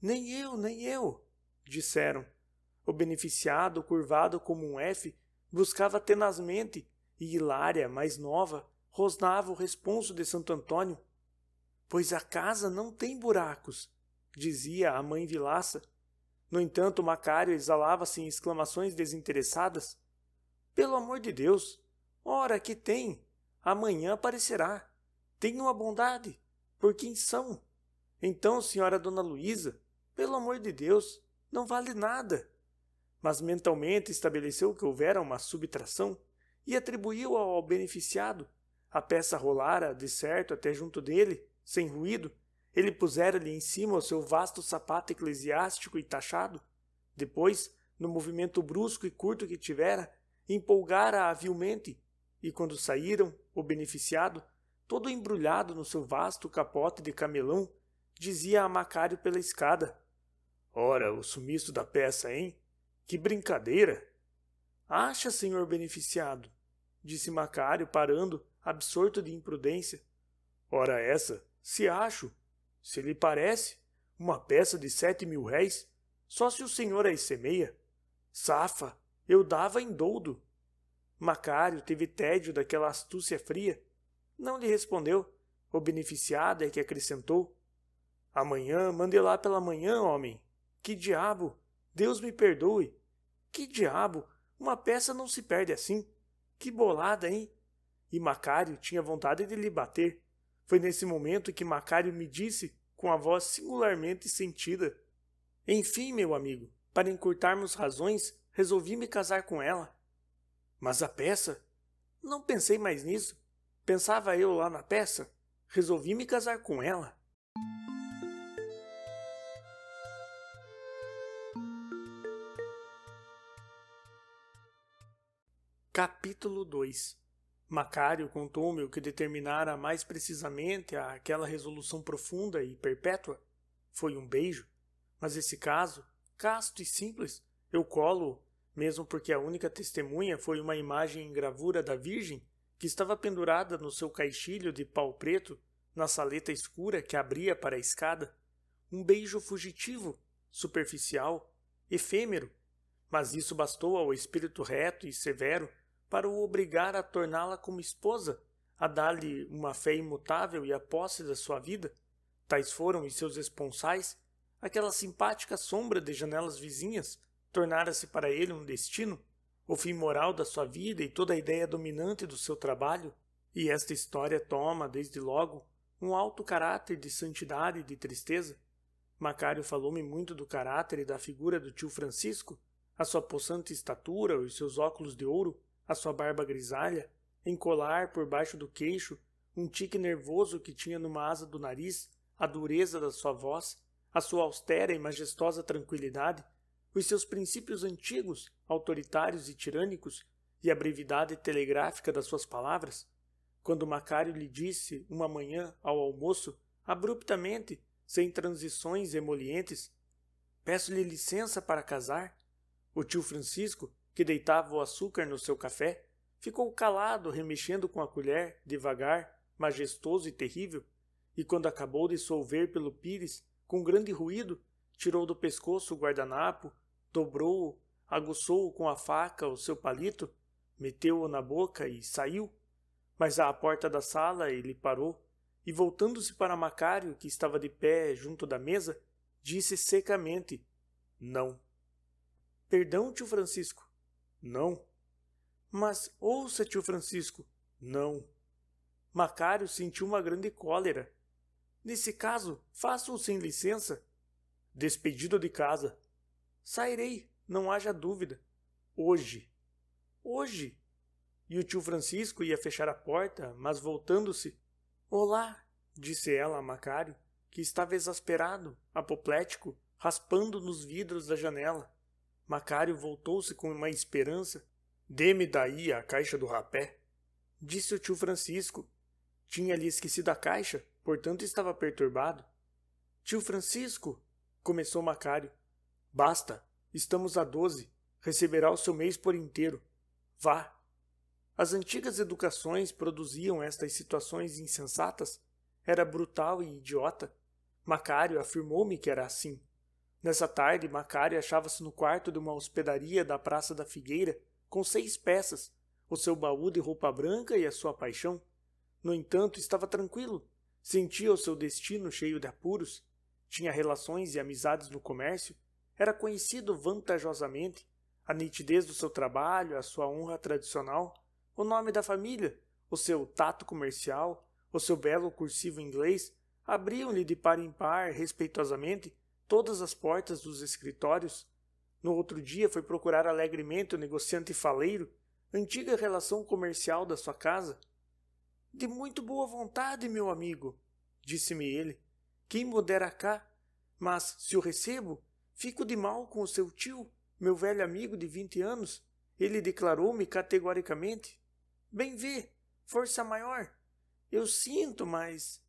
Nem eu, disseram. O beneficiado, curvado como um F, buscava tenazmente, e Hilária, mais nova, rosnava o responso de Santo Antônio. Pois a casa não tem buracos, dizia a mãe Vilaça. No entanto, Macário exalava-se em exclamações desinteressadas. Pelo amor de Deus! Ora, que tem! Amanhã aparecerá. Tenham a bondade. Por quem são? Então, senhora Dona Luísa, pelo amor de Deus, não vale nada. Mas mentalmente estabeleceu que houvera uma subtração e atribuiu ao beneficiado. A peça rolara, de certo, até junto dele, sem ruído. Ele pusera-lhe em cima o seu vasto sapato eclesiástico e taxado. Depois, no movimento brusco e curto que tivera, empolgara habilmente, e quando saíram, o beneficiado, todo embrulhado no seu vasto capote de camelão, dizia a Macário pela escada: Ora, o sumiço da peça, hein? Que brincadeira! Acha, senhor beneficiado, disse Macário, parando, absorto de imprudência. Ora essa, se acho. Se lhe parece, uma peça de 7.000 réis, só se o senhor a semeia. Safa, eu dava em doudo. Macário teve tédio daquela astúcia fria. Não lhe respondeu. O beneficiado é que acrescentou: Amanhã, mande lá pela manhã, homem. Que diabo! Deus me perdoe. Que diabo! Uma peça não se perde assim. Que bolada, hein? E Macário tinha vontade de lhe bater. Foi nesse momento que Macário me disse, com a voz singularmente sentida: Enfim, meu amigo, para encurtarmos razões, resolvi me casar com ela. Mas a peça? Não pensei mais nisso. Pensava eu lá na peça. Resolvi me casar com ela. Capítulo 2. Macário contou-me o que determinara mais precisamente aquela resolução profunda e perpétua. Foi um beijo, mas esse caso, casto e simples, eu colo, mesmo porque a única testemunha foi uma imagem em gravura da Virgem que estava pendurada no seu caixilho de pau preto na saleta escura que abria para a escada. Um beijo fugitivo, superficial, efêmero, mas isso bastou ao espírito reto e severo para o obrigar a torná-la como esposa, a dar-lhe uma fé imutável e a posse da sua vida. Tais foram os seus esponsais. Aquela simpática sombra de janelas vizinhas tornara-se para ele um destino, o fim moral da sua vida e toda a ideia dominante do seu trabalho. E esta história toma, desde logo, um alto caráter de santidade e de tristeza. Macário falou-me muito do caráter e da figura do tio Francisco, a sua possante estatura, os seus óculos de ouro, a sua barba grisalha, em colar por baixo do queixo, um tique nervoso que tinha numa asa do nariz, a dureza da sua voz, a sua austera e majestosa tranquilidade, os seus princípios antigos, autoritários e tirânicos, e a brevidade telegráfica das suas palavras. Quando Macário lhe disse, uma manhã, ao almoço, abruptamente, sem transições emolientes: Peço-lhe licença para casar, o tio Francisco, que deitava o açúcar no seu café, ficou calado, remexendo com a colher, devagar, majestoso e terrível, e quando acabou de solver pelo pires, com grande ruído, tirou do pescoço o guardanapo, dobrou-o, aguçou com a faca o seu palito, meteu-o na boca e saiu. Mas à porta da sala ele parou e, voltando-se para Macário, que estava de pé junto da mesa, disse secamente: Não. Perdão, tio Francisco. Não. Mas ouça, tio Francisco. Não. Macário sentiu uma grande cólera. Nesse caso, faça-o sem licença. Despedido de casa. Sairei, não haja dúvida. Hoje. Hoje. E o tio Francisco ia fechar a porta, mas voltando-se: Olá, disse ela a Macário, que estava exasperado, apoplético, raspando nos vidros da janela. Macário voltou-se com uma esperança. Dê-me daí a caixa do rapé, disse o tio Francisco. Tinha-lhe esquecido a caixa, portanto estava perturbado. Tio Francisco, começou Macário. Basta, estamos a 12, receberá o seu mês por inteiro. Vá. As antigas educações produziam estas situações insensatas. Era brutal e idiota. Macário afirmou-me que era assim. Nessa tarde, Macário achava-se no quarto de uma hospedaria da Praça da Figueira, com 6 peças, o seu baú de roupa branca e a sua paixão. No entanto, estava tranquilo. Sentia o seu destino cheio de apuros. Tinha relações e amizades no comércio. Era conhecido vantajosamente. A nitidez do seu trabalho, a sua honra tradicional, o nome da família, o seu tato comercial, o seu belo cursivo inglês, abriam-lhe de par em par, respeitosamente, todas as portas dos escritórios. No outro dia foi procurar alegremente o negociante faleiro, antiga relação comercial da sua casa. De muito boa vontade, meu amigo, disse-me ele. Quem me dera cá, mas, se o recebo, fico de mal com o seu tio, meu velho amigo de 20 anos. Ele declarou-me categoricamente. Bem vê, força maior. Eu sinto, mas...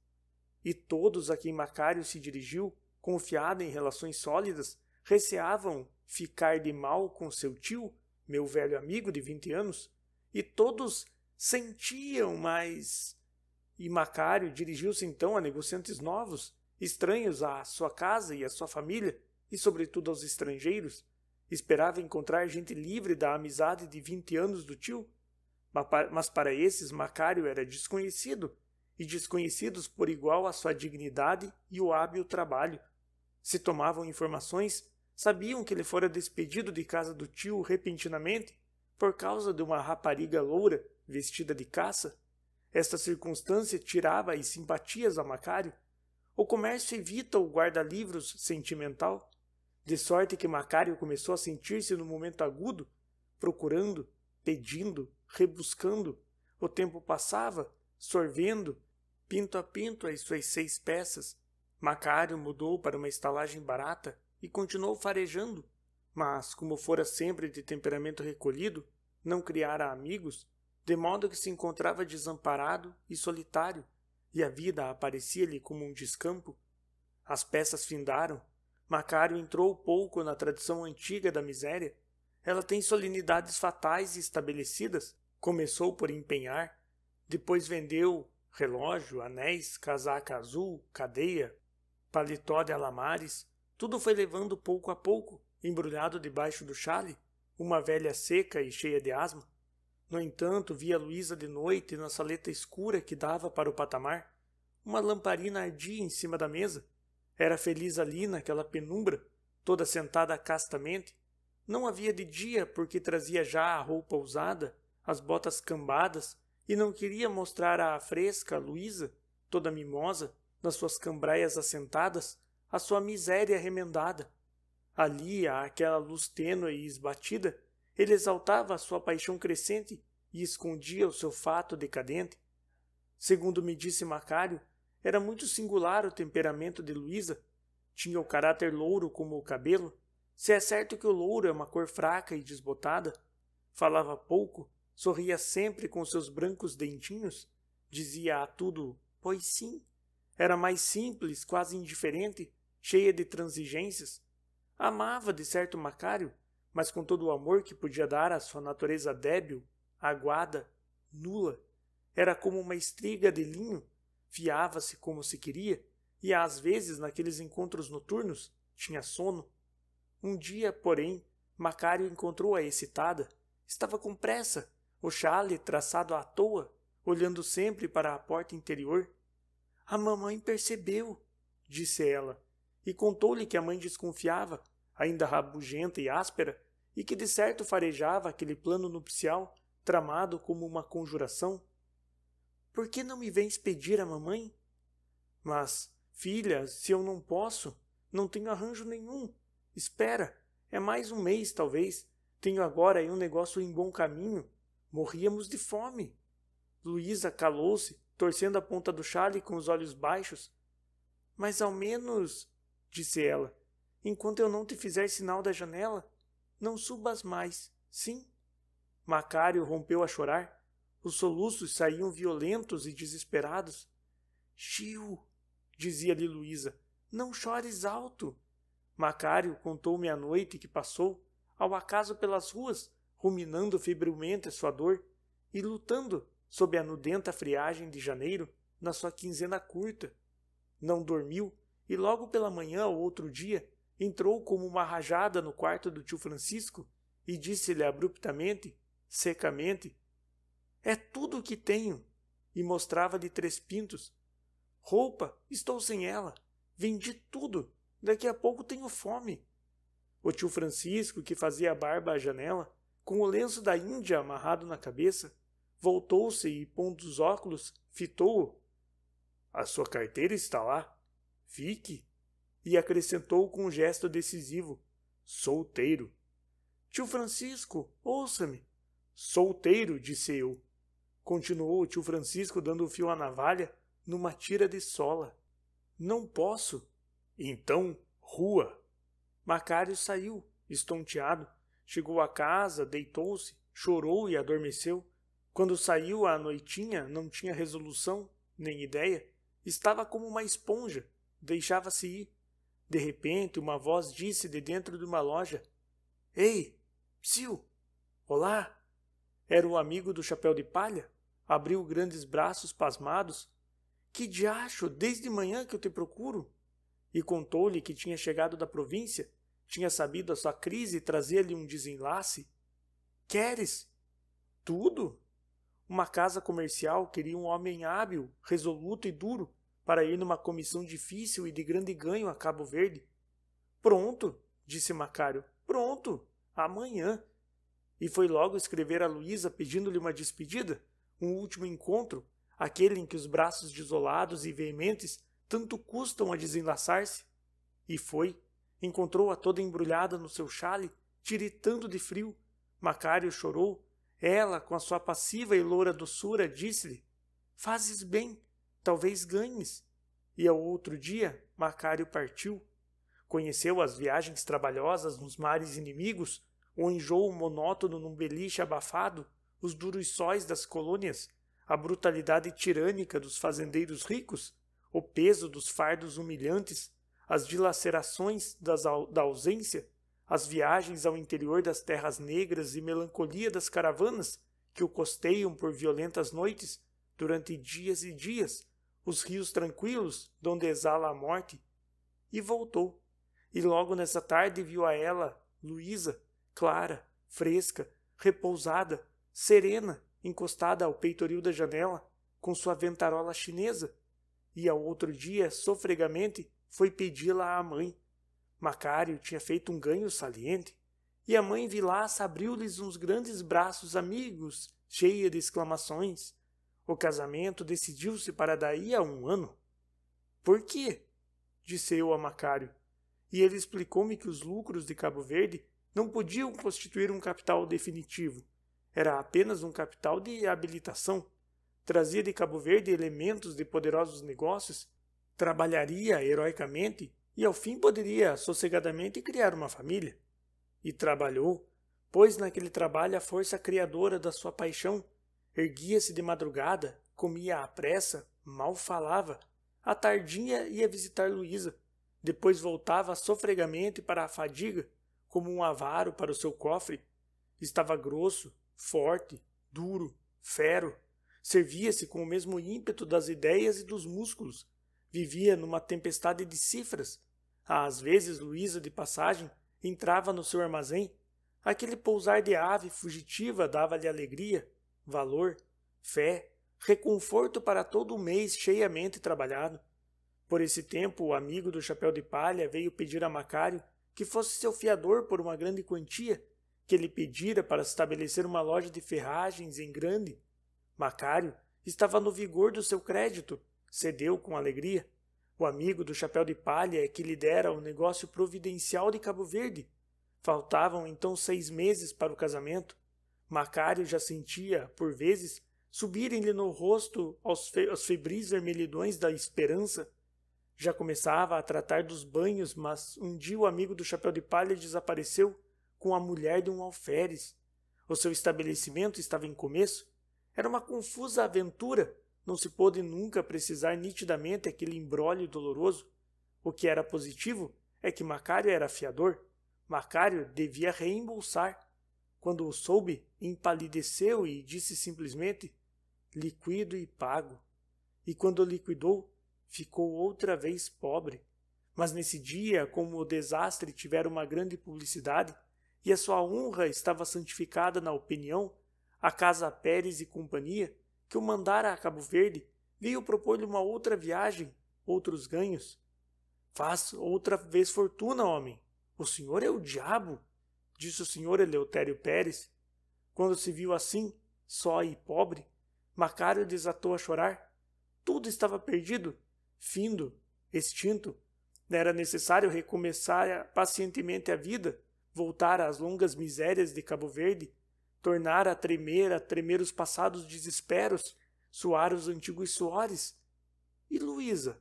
E todos a quem Macário se dirigiu, confiado em relações sólidas, receavam ficar de mal com seu tio, meu velho amigo de 20 anos, e todos sentiam, mas... E Macário dirigiu-se então a negociantes novos, estranhos à sua casa e à sua família, e sobretudo aos estrangeiros. Esperava encontrar gente livre da amizade de 20 anos do tio, mas para esses Macário era desconhecido, e desconhecidos por igual a sua dignidade e o hábil trabalho. Se tomavam informações, sabiam que ele fora despedido de casa do tio repentinamente por causa de uma rapariga loura vestida de caça. Esta circunstância tirava as simpatias a Macário. O comércio evita o guarda-livros sentimental, de sorte que Macário começou a sentir-se no momento agudo, procurando, pedindo, rebuscando. O tempo passava, sorvendo, pinto a pinto, as suas 6 peças. Macário mudou para uma estalagem barata e continuou farejando, mas, como fora sempre de temperamento recolhido, não criara amigos, de modo que se encontrava desamparado e solitário, e a vida aparecia-lhe como um descampo. As peças findaram. Macário entrou pouco na tradição antiga da miséria. Ela tem solenidades fatais e estabelecidas. Começou por empenhar, depois vendeu relógio, anéis, casaca azul, cadeia, paletó de alamares. Tudo foi levando pouco a pouco, embrulhado debaixo do chale, uma velha seca e cheia de asma. No entanto, via Luísa de noite na saleta escura que dava para o patamar. Uma lamparina ardia em cima da mesa. Era feliz ali naquela penumbra, toda sentada castamente. Não havia de dia porque trazia já a roupa usada, as botas cambadas, e não queria mostrar à fresca Luísa, toda mimosa, nas suas cambraias assentadas, a sua miséria remendada. Ali, àquela luz tênue e esbatida, ele exaltava a sua paixão crescente e escondia o seu fato decadente. Segundo me disse Macário, era muito singular o temperamento de Luísa. Tinha o caráter louro como o cabelo, se é certo que o louro é uma cor fraca e desbotada. Falava pouco, sorria sempre com seus brancos dentinhos, dizia a tudo, pois sim. Era mais simples, quase indiferente, cheia de transigências. Amava, de certo, Macário, mas com todo o amor que podia dar à sua natureza débil, aguada, nula. Era como uma estriga de linho, fiava-se como se queria, e às vezes, naqueles encontros noturnos, tinha sono. Um dia, porém, Macário encontrou-a excitada. Estava com pressa, o xale traçado à toa, olhando sempre para a porta interior. A mamãe percebeu, disse ela, e contou-lhe que a mãe desconfiava, ainda rabugenta e áspera, e que de certo farejava aquele plano nupcial, tramado como uma conjuração. Por que não me vens pedir a mamãe? Mas, filha, se eu não posso, não tenho arranjo nenhum. Espera, é mais um mês, talvez. Tenho agora aí um negócio em bom caminho. Morríamos de fome. Luísa calou-se, torcendo a ponta do xale com os olhos baixos. Mas ao menos, disse ela, enquanto eu não te fizer sinal da janela, não subas mais, sim? Macário rompeu a chorar. Os soluços saíam violentos e desesperados. Chiu, dizia-lhe Luísa, não chores alto. Macário contou-me a noite que passou, ao acaso pelas ruas, ruminando febrilmente a sua dor e lutando, sob a nudenta friagem de janeiro, na sua quinzena curta. Não dormiu e logo pela manhã ou outro dia entrou como uma rajada no quarto do tio Francisco e disse-lhe abruptamente, secamente, é tudo o que tenho, e mostrava-lhe 3 pintos. Roupa, estou sem ela, vendi tudo, daqui a pouco tenho fome. O tio Francisco, que fazia a barba à janela, com o lenço da Índia amarrado na cabeça, voltou-se e, pondo os óculos, fitou-o. A sua carteira está lá. Fique. E acrescentou com um gesto decisivo. Solteiro. Tio Francisco, ouça-me. Solteiro, disse eu. Continuou o tio Francisco dando o fio à navalha numa tira de sola. Não posso. Então, rua. Macário saiu, estonteado. Chegou à casa, deitou-se, chorou e adormeceu. Quando saiu à noitinha, não tinha resolução, nem ideia. Estava como uma esponja, deixava-se ir. De repente, uma voz disse de dentro de uma loja: Ei, psiu! Olá! Era o amigo do chapéu de palha. Abriu grandes braços pasmados. Que diacho, desde manhã que eu te procuro! E contou-lhe que tinha chegado da província, tinha sabido a sua crise e trazia-lhe um desenlace. Queres? Tudo? Uma casa comercial queria um homem hábil, resoluto e duro, para ir numa comissão difícil e de grande ganho a Cabo Verde. Pronto, disse Macário, pronto, amanhã. E foi logo escrever a Luísa pedindo-lhe uma despedida, um último encontro, aquele em que os braços desolados e veementes tanto custam a desenlaçar-se. E foi, encontrou-a toda embrulhada no seu xale, tiritando de frio. Macário chorou. Ela, com a sua passiva e loura doçura, disse-lhe: Fazes bem, talvez ganhes. E ao outro dia, Macário partiu. Conheceu as viagens trabalhosas nos mares inimigos, o enjoo monótono num beliche abafado, os duros sóis das colônias, a brutalidade tirânica dos fazendeiros ricos, o peso dos fardos humilhantes, as dilacerações da ausência, as viagens ao interior das terras negras e melancolia das caravanas que o costeiam por violentas noites, durante dias e dias, os rios tranquilos, donde exala a morte. E voltou. E logo nessa tarde viu a ela, Luísa, clara, fresca, repousada, serena, encostada ao peitoril da janela, com sua ventarola chinesa. E ao outro dia, sofregamente, foi pedi-la à mãe. Macário tinha feito um ganho saliente, e a mãe Vilaça abriu-lhes uns grandes braços amigos, cheia de exclamações. O casamento decidiu-se para daí a 1 ano. Por quê? Disse eu a Macário, e ele explicou-me que os lucros de Cabo Verde não podiam constituir um capital definitivo. Era apenas um capital de habilitação. Trazia de Cabo Verde elementos de poderosos negócios, trabalharia heroicamente e ao fim poderia sossegadamente criar uma família. E trabalhou, pôs naquele trabalho a força criadora da sua paixão. Erguia-se de madrugada, comia à pressa, mal falava. À tardinha ia visitar Luísa. Depois voltava sofregamente para a fadiga, como um avaro para o seu cofre. Estava grosso, forte, duro, fero. Servia-se com o mesmo ímpeto das ideias e dos músculos. Vivia numa tempestade de cifras. Às vezes, Luísa, de passagem, entrava no seu armazém. Aquele pousar de ave fugitiva dava-lhe alegria, valor, fé, reconforto para todo o mês cheiamente trabalhado. Por esse tempo, o amigo do chapéu de palha veio pedir a Macário que fosse seu fiador por uma grande quantia, que ele pedira para estabelecer uma loja de ferragens em grande. Macário estava no vigor do seu crédito, cedeu com alegria. O amigo do chapéu de palha é que lhe dera o negócio providencial de Cabo Verde. Faltavam então 6 meses para o casamento. Macário já sentia, por vezes, subirem-lhe no rosto os febris vermelhidões da esperança. Já começava a tratar dos banhos, mas um dia o amigo do chapéu de palha desapareceu com a mulher de um alferes. O seu estabelecimento estava em começo. Era uma confusa aventura. Não se pôde nunca precisar nitidamente aquele imbróglio doloroso. O que era positivo é que Macário era fiador. Macário devia reembolsar. Quando o soube, empalideceu e disse simplesmente: liquido e pago. E quando liquidou, ficou outra vez pobre. Mas nesse dia, como o desastre tivera uma grande publicidade e a sua honra estava santificada na opinião, a Casa Pérez e Companhia, que o mandara a Cabo Verde, veio propor-lhe uma outra viagem, outros ganhos. Faz outra vez fortuna, homem. O senhor é o diabo, disse o senhor Eleutério Pérez. Quando se viu assim, só e pobre, Macário desatou a chorar. Tudo estava perdido, findo, extinto. Era necessário recomeçar pacientemente a vida, voltar às longas misérias de Cabo Verde, tornar a tremer os passados desesperos, suar os antigos suores. E Luísa?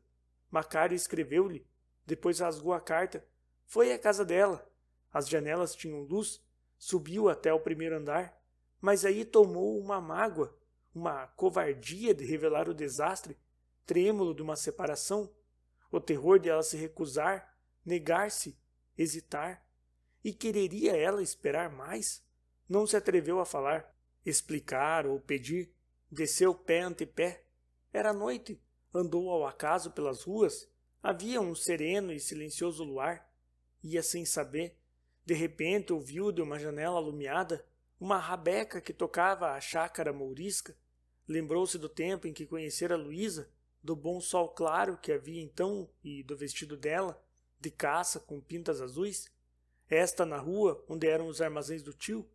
Macário escreveu-lhe, depois rasgou a carta. Foi à casa dela. As janelas tinham luz, subiu até o primeiro andar, mas aí tomou uma mágoa, uma covardia de revelar o desastre, trêmulo de uma separação, o terror de ela se recusar, negar-se, hesitar. E quereria ela esperar mais? Não se atreveu a falar, explicar ou pedir. Desceu pé ante pé. Era noite. Andou ao acaso pelas ruas. Havia um sereno e silencioso luar. Ia sem saber. De repente ouviu de uma janela alumiada uma rabeca que tocava a chácara mourisca. Lembrou-se do tempo em que conhecera Luísa, do bom sol claro que havia então e do vestido dela, de caça com pintas azuis. Esta na rua, onde eram os armazéns do tio.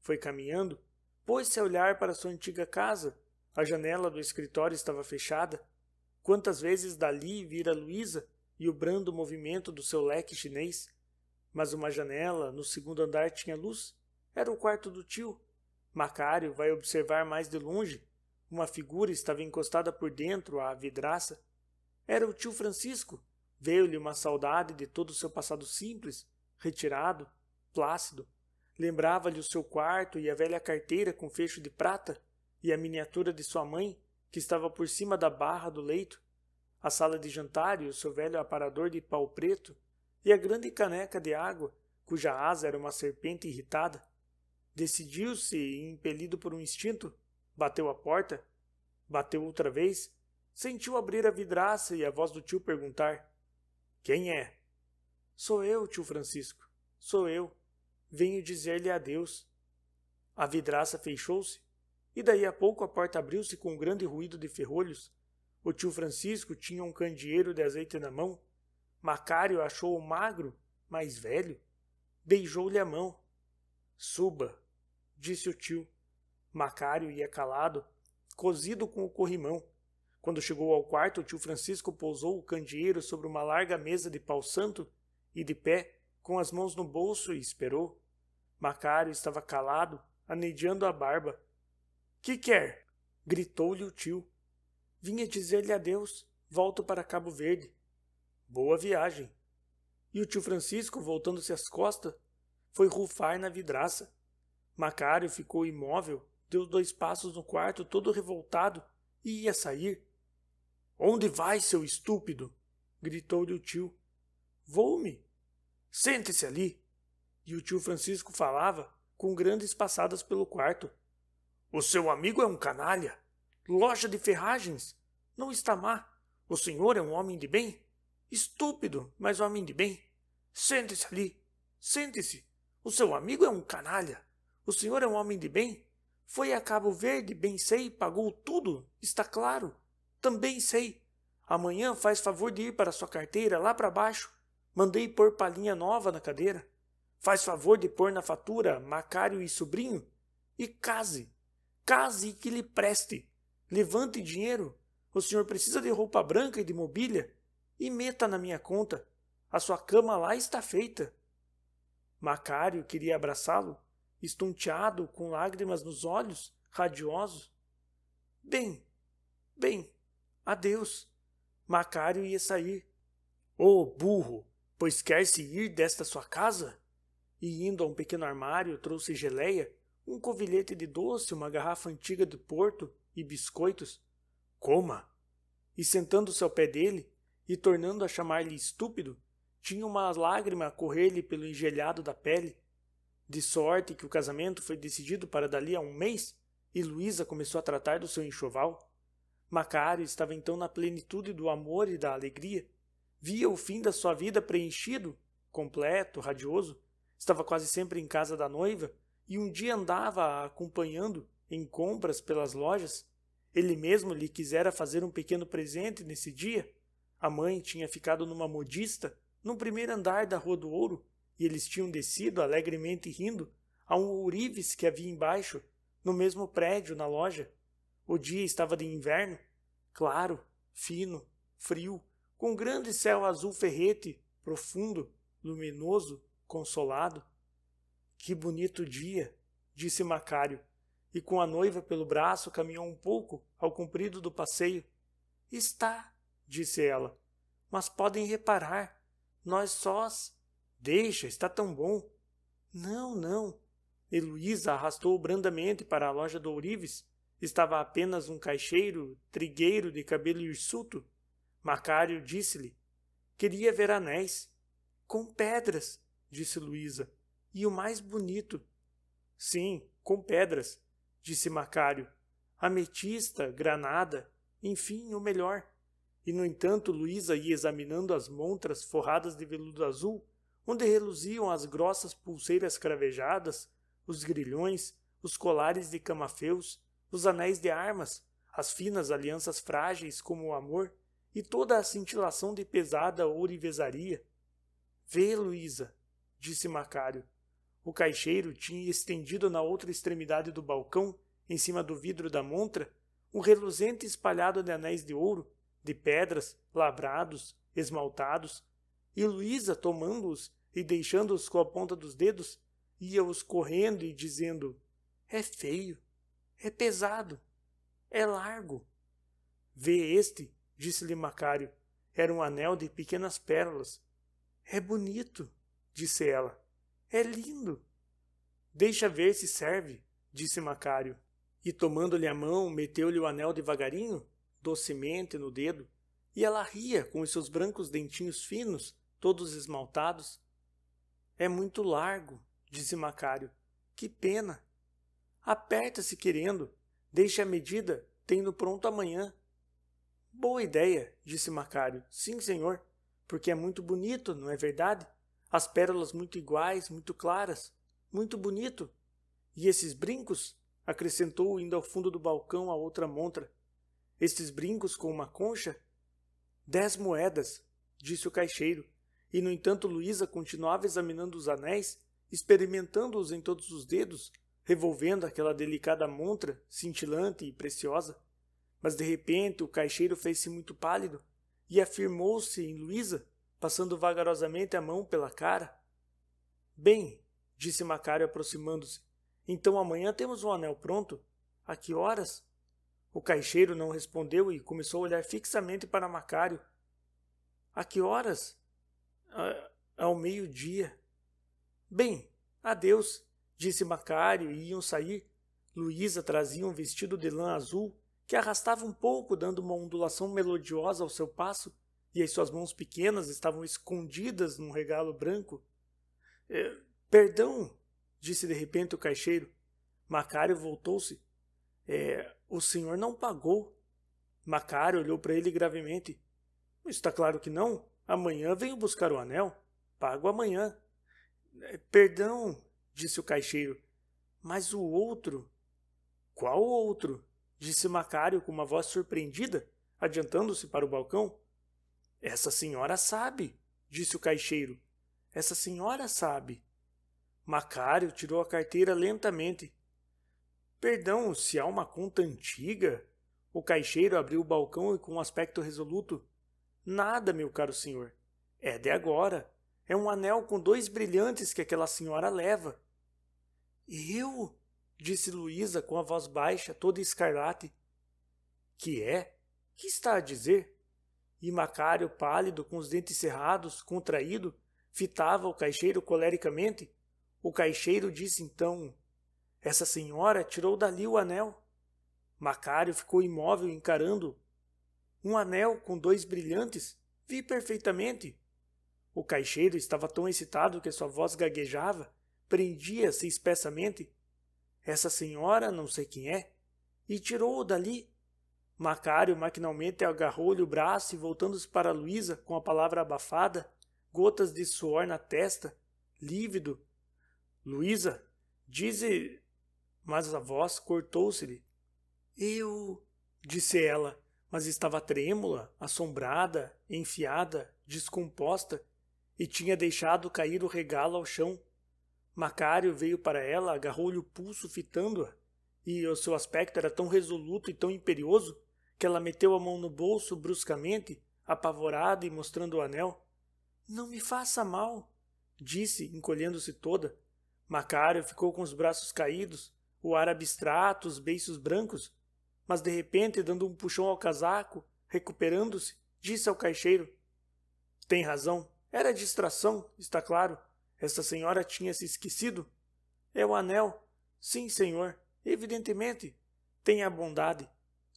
Foi caminhando, pôs-se a olhar para sua antiga casa. A janela do escritório estava fechada. Quantas vezes dali vira Luísa e o brando movimento do seu leque chinês. Mas uma janela no segundo andar tinha luz. Era o quarto do tio. Macário vai observar mais de longe. Uma figura estava encostada por dentro à vidraça. Era o tio Francisco. Veio-lhe uma saudade de todo o seu passado simples, retirado, plácido. Lembrava-lhe o seu quarto e a velha carteira com fecho de prata e a miniatura de sua mãe, que estava por cima da barra do leito, a sala de jantar e o seu velho aparador de pau preto e a grande caneca de água, cuja asa era uma serpente irritada. Decidiu-se e, impelido por um instinto, bateu à porta, bateu outra vez, sentiu abrir a vidraça e a voz do tio perguntar: "Quem é?" "Sou eu, tio Francisco, sou eu. Venho dizer-lhe adeus." A vidraça fechou-se, e daí a pouco a porta abriu-se com um grande ruído de ferrolhos. O tio Francisco tinha um candeeiro de azeite na mão. Macário achou-o magro, mais velho. Beijou-lhe a mão. "Suba", disse o tio. Macário ia calado, cozido com o corrimão. Quando chegou ao quarto, o tio Francisco pousou o candeeiro sobre uma larga mesa de pau santo e, de pé, com as mãos no bolso, esperou. Macário estava calado, anedeando a barba. "Que quer?" gritou-lhe o tio. "Vinha dizer-lhe adeus. Volto para Cabo Verde." "Boa viagem." E o tio Francisco, voltando-se às costas, foi rufar na vidraça. Macário ficou imóvel, deu 2 passos no quarto, todo revoltado, e ia sair. "Onde vai, seu estúpido?" gritou-lhe o tio. "Vou-me." "Sente-se ali." E o tio Francisco falava, com grandes passadas pelo quarto. "O seu amigo é um canalha. Loja de ferragens. Não está má. O senhor é um homem de bem. Estúpido, mas homem de bem. Sente-se ali. Sente-se. O seu amigo é um canalha. O senhor é um homem de bem. Foi a Cabo Verde, bem sei, pagou tudo, está claro. Também sei. Amanhã faz favor de ir para sua carteira, lá para baixo. Mandei pôr palhinha nova na cadeira. Faz favor de pôr na fatura Macário e sobrinho. E case. Case e que lhe preste. Levante dinheiro. O senhor precisa de roupa branca e de mobília. E meta na minha conta. A sua cama lá está feita. Macário queria abraçá-lo, estonteado, com lágrimas nos olhos, radioso. Bem, adeus. Macário ia sair. Ô burro, pois quer-se ir desta sua casa? E indo a um pequeno armário, trouxe geleia, um covilhete de doce, uma garrafa antiga de porto e biscoitos. Coma! E sentando-se ao pé dele, e tornando a chamar-lhe estúpido, tinha uma lágrima a correr-lhe pelo engelhado da pele. De sorte que o casamento foi decidido para dali a um mês, e Luísa começou a tratar do seu enxoval. Macário estava então na plenitude do amor e da alegria. Via o fim da sua vida preenchido, completo, radioso. Estava quase sempre em casa da noiva, e um dia andava a acompanhando em compras pelas lojas. Ele mesmo lhe quisera fazer um pequeno presente nesse dia. A mãe tinha ficado numa modista, no primeiro andar da Rua do Ouro, e eles tinham descido, alegremente rindo, a um ourives que havia embaixo, no mesmo prédio, na loja. O dia estava de inverno, claro, fino, frio, com grande céu azul ferrete, profundo, luminoso, consolado. Que bonito dia, disse Macário, e com a noiva pelo braço caminhou um pouco ao comprido do passeio. Está, disse ela, mas podem reparar, nós sós. Deixa, está tão bom. Não. E Luísa arrastou-o brandamente para a loja do ourives. Estava apenas um caixeiro, trigueiro de cabelo hirsuto. Macário disse-lhe: queria ver anéis. Com pedras, disse Luísa, e o mais bonito. Sim, com pedras, disse Macário. Ametista, granada, enfim, o melhor. E, no entanto, Luísa ia examinando as montras forradas de veludo azul, onde reluziam as grossas pulseiras cravejadas, os grilhões, os colares de camafeus, os anéis de armas, as finas alianças frágeis como o amor e toda a cintilação de pesada ourivesaria. Vê, Luísa, disse Macário. O caixeiro tinha estendido na outra extremidade do balcão, em cima do vidro da montra, um reluzente espalhado de anéis de ouro, de pedras, labrados, esmaltados, e Luísa, tomando-os e deixando-os com a ponta dos dedos, ia-os correndo e dizendo: é feio, é pesado, é largo. Vê este, disse-lhe Macário, era um anel de pequenas pérolas. É bonito, disse ela, é lindo. Deixa ver se serve, disse Macário, e tomando-lhe a mão, meteu-lhe o anel devagarinho, docemente no dedo, e ela ria com os seus brancos dentinhos finos, todos esmaltados. É muito largo, disse Macário. Que pena. Aperta-se querendo. Deixe a medida, tendo pronto amanhã. Boa ideia, disse Macário. Sim, senhor, porque é muito bonito, não é verdade? As pérolas muito iguais, muito claras. Muito bonito. E esses brincos? Acrescentou, indo ao fundo do balcão a outra montra. Estes brincos com uma concha? 10 moedas, disse o caixeiro. E, no entanto, Luísa continuava examinando os anéis, experimentando-os em todos os dedos, revolvendo aquela delicada montra, cintilante e preciosa. Mas, de repente, o caixeiro fez-se muito pálido e afirmou-se em Luísa, passando vagarosamente a mão pela cara. Bem, disse Macário aproximando-se, então amanhã temos um anel pronto. A que horas? O caixeiro não respondeu e começou a olhar fixamente para Macário. A que horas? Ao meio-dia. Bem, adeus, disse Macário e iam sair. Luísa trazia um vestido de lã azul que arrastava um pouco, dando uma ondulação melodiosa ao seu passo, e as suas mãos pequenas estavam escondidas num regalo branco. Perdão, disse de repente o caixeiro. Macário voltou-se. O senhor não pagou. Macário olhou para ele gravemente. Está claro que não. Amanhã venho buscar o anel. Pago amanhã. Perdão, disse o caixeiro. Mas o outro? Qual outro? Disse Macário com uma voz surpreendida, adiantando-se para o balcão. Essa senhora sabe, disse o caixeiro. Essa senhora sabe. Macário tirou a carteira lentamente. Perdão, se há uma conta antiga? O caixeiro abriu o balcão e com um aspecto resoluto. Nada, meu caro senhor. É de agora. É um anel com 2 brilhantes que aquela senhora leva. Eu? Disse Luísa com a voz baixa, toda escarlate. Que é? Que está a dizer? E Macário, pálido, com os dentes cerrados, contraído, fitava o caixeiro colericamente. O caixeiro disse então: essa senhora tirou dali o anel. Macário ficou imóvel encarando-o. Um anel com 2 brilhantes? Vi perfeitamente. O caixeiro estava tão excitado que sua voz gaguejava, prendia-se espessamente. Essa senhora, não sei quem é, e tirou-o dali. Macário maquinalmente agarrou-lhe o braço e, voltando-se para Luísa, com a palavra abafada, gotas de suor na testa, lívido. Luísa, dize... Mas a voz cortou-se-lhe. Eu... disse ela, mas estava trêmula, assombrada, enfiada, descomposta, e tinha deixado cair o regalo ao chão. Macário veio para ela, agarrou-lhe o pulso fitando-a, e o seu aspecto era tão resoluto e tão imperioso que ela meteu a mão no bolso bruscamente, apavorada e mostrando o anel. Não me faça mal, disse, encolhendo-se toda. Macário ficou com os braços caídos, o ar abstrato, os beiços brancos, mas de repente, dando um puxão ao casaco, recuperando-se, disse ao caixeiro: tem razão, era distração, está claro. Essa senhora tinha se esquecido. É o anel. Sim, senhor, evidentemente. Tenha a bondade.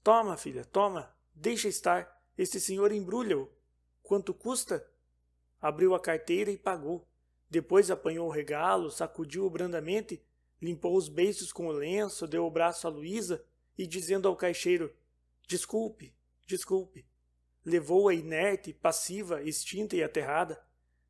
Toma, filha, toma. Deixa estar. Este senhor embrulha-o. Quanto custa? Abriu a carteira e pagou. Depois apanhou o regalo, sacudiu-o brandamente, limpou os beiços com o lenço, deu o braço a Luísa e, dizendo ao caixeiro: desculpe, desculpe. Levou-a inerte, passiva, extinta e aterrada.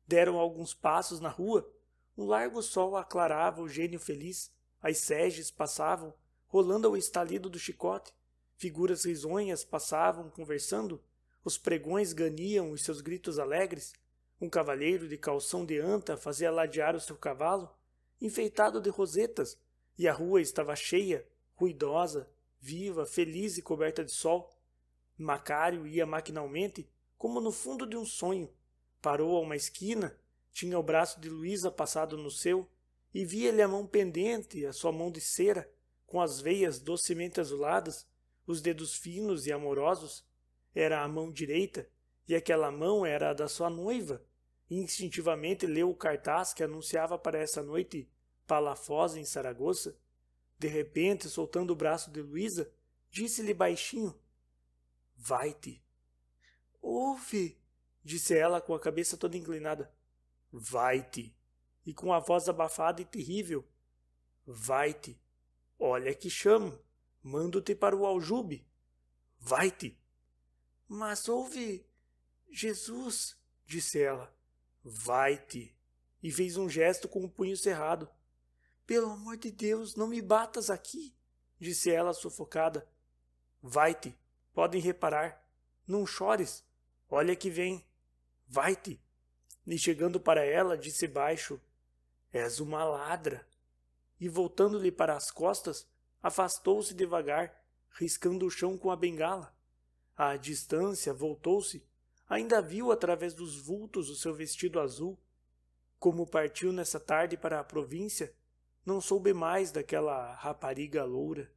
Deram alguns passos na rua. Um largo sol aclarava o gênio feliz. As seges passavam, rolando ao estalido do chicote. Figuras risonhas passavam, conversando. Os pregões ganiam os seus gritos alegres. Um cavalheiro de calção de anta fazia ladear o seu cavalo, enfeitado de rosetas, e a rua estava cheia, ruidosa, viva, feliz e coberta de sol. Macário ia maquinalmente, como no fundo de um sonho. Parou a uma esquina, tinha o braço de Luísa passado no seu, e via-lhe a mão pendente, a sua mão de cera, com as veias docemente azuladas, os dedos finos e amorosos. Era a mão direita, e aquela mão era a da sua noiva. Instintivamente leu o cartaz que anunciava para essa noite palafosa em Saragoça. De repente, soltando o braço de Luísa, disse-lhe baixinho: vai-te. Ouve, disse ela com a cabeça toda inclinada. Vai-te. E com a voz abafada e terrível: vai-te. Olha que chamo. Mando-te para o aljube. Vai-te. Mas ouve, Jesus, disse ela. Vai-te. E fez um gesto com o punho cerrado. Pelo amor de Deus, não me batas aqui, disse ela sufocada. Vai-te. Podem reparar. Não chores. Olha que vem. Vai-te. E chegando para ela, disse baixo: és uma ladra. E voltando-lhe para as costas, afastou-se devagar, riscando o chão com a bengala. À distância, voltou-se. Ainda viu através dos vultos o seu vestido azul. Como partiu nessa tarde para a província, não soube mais daquela rapariga loura.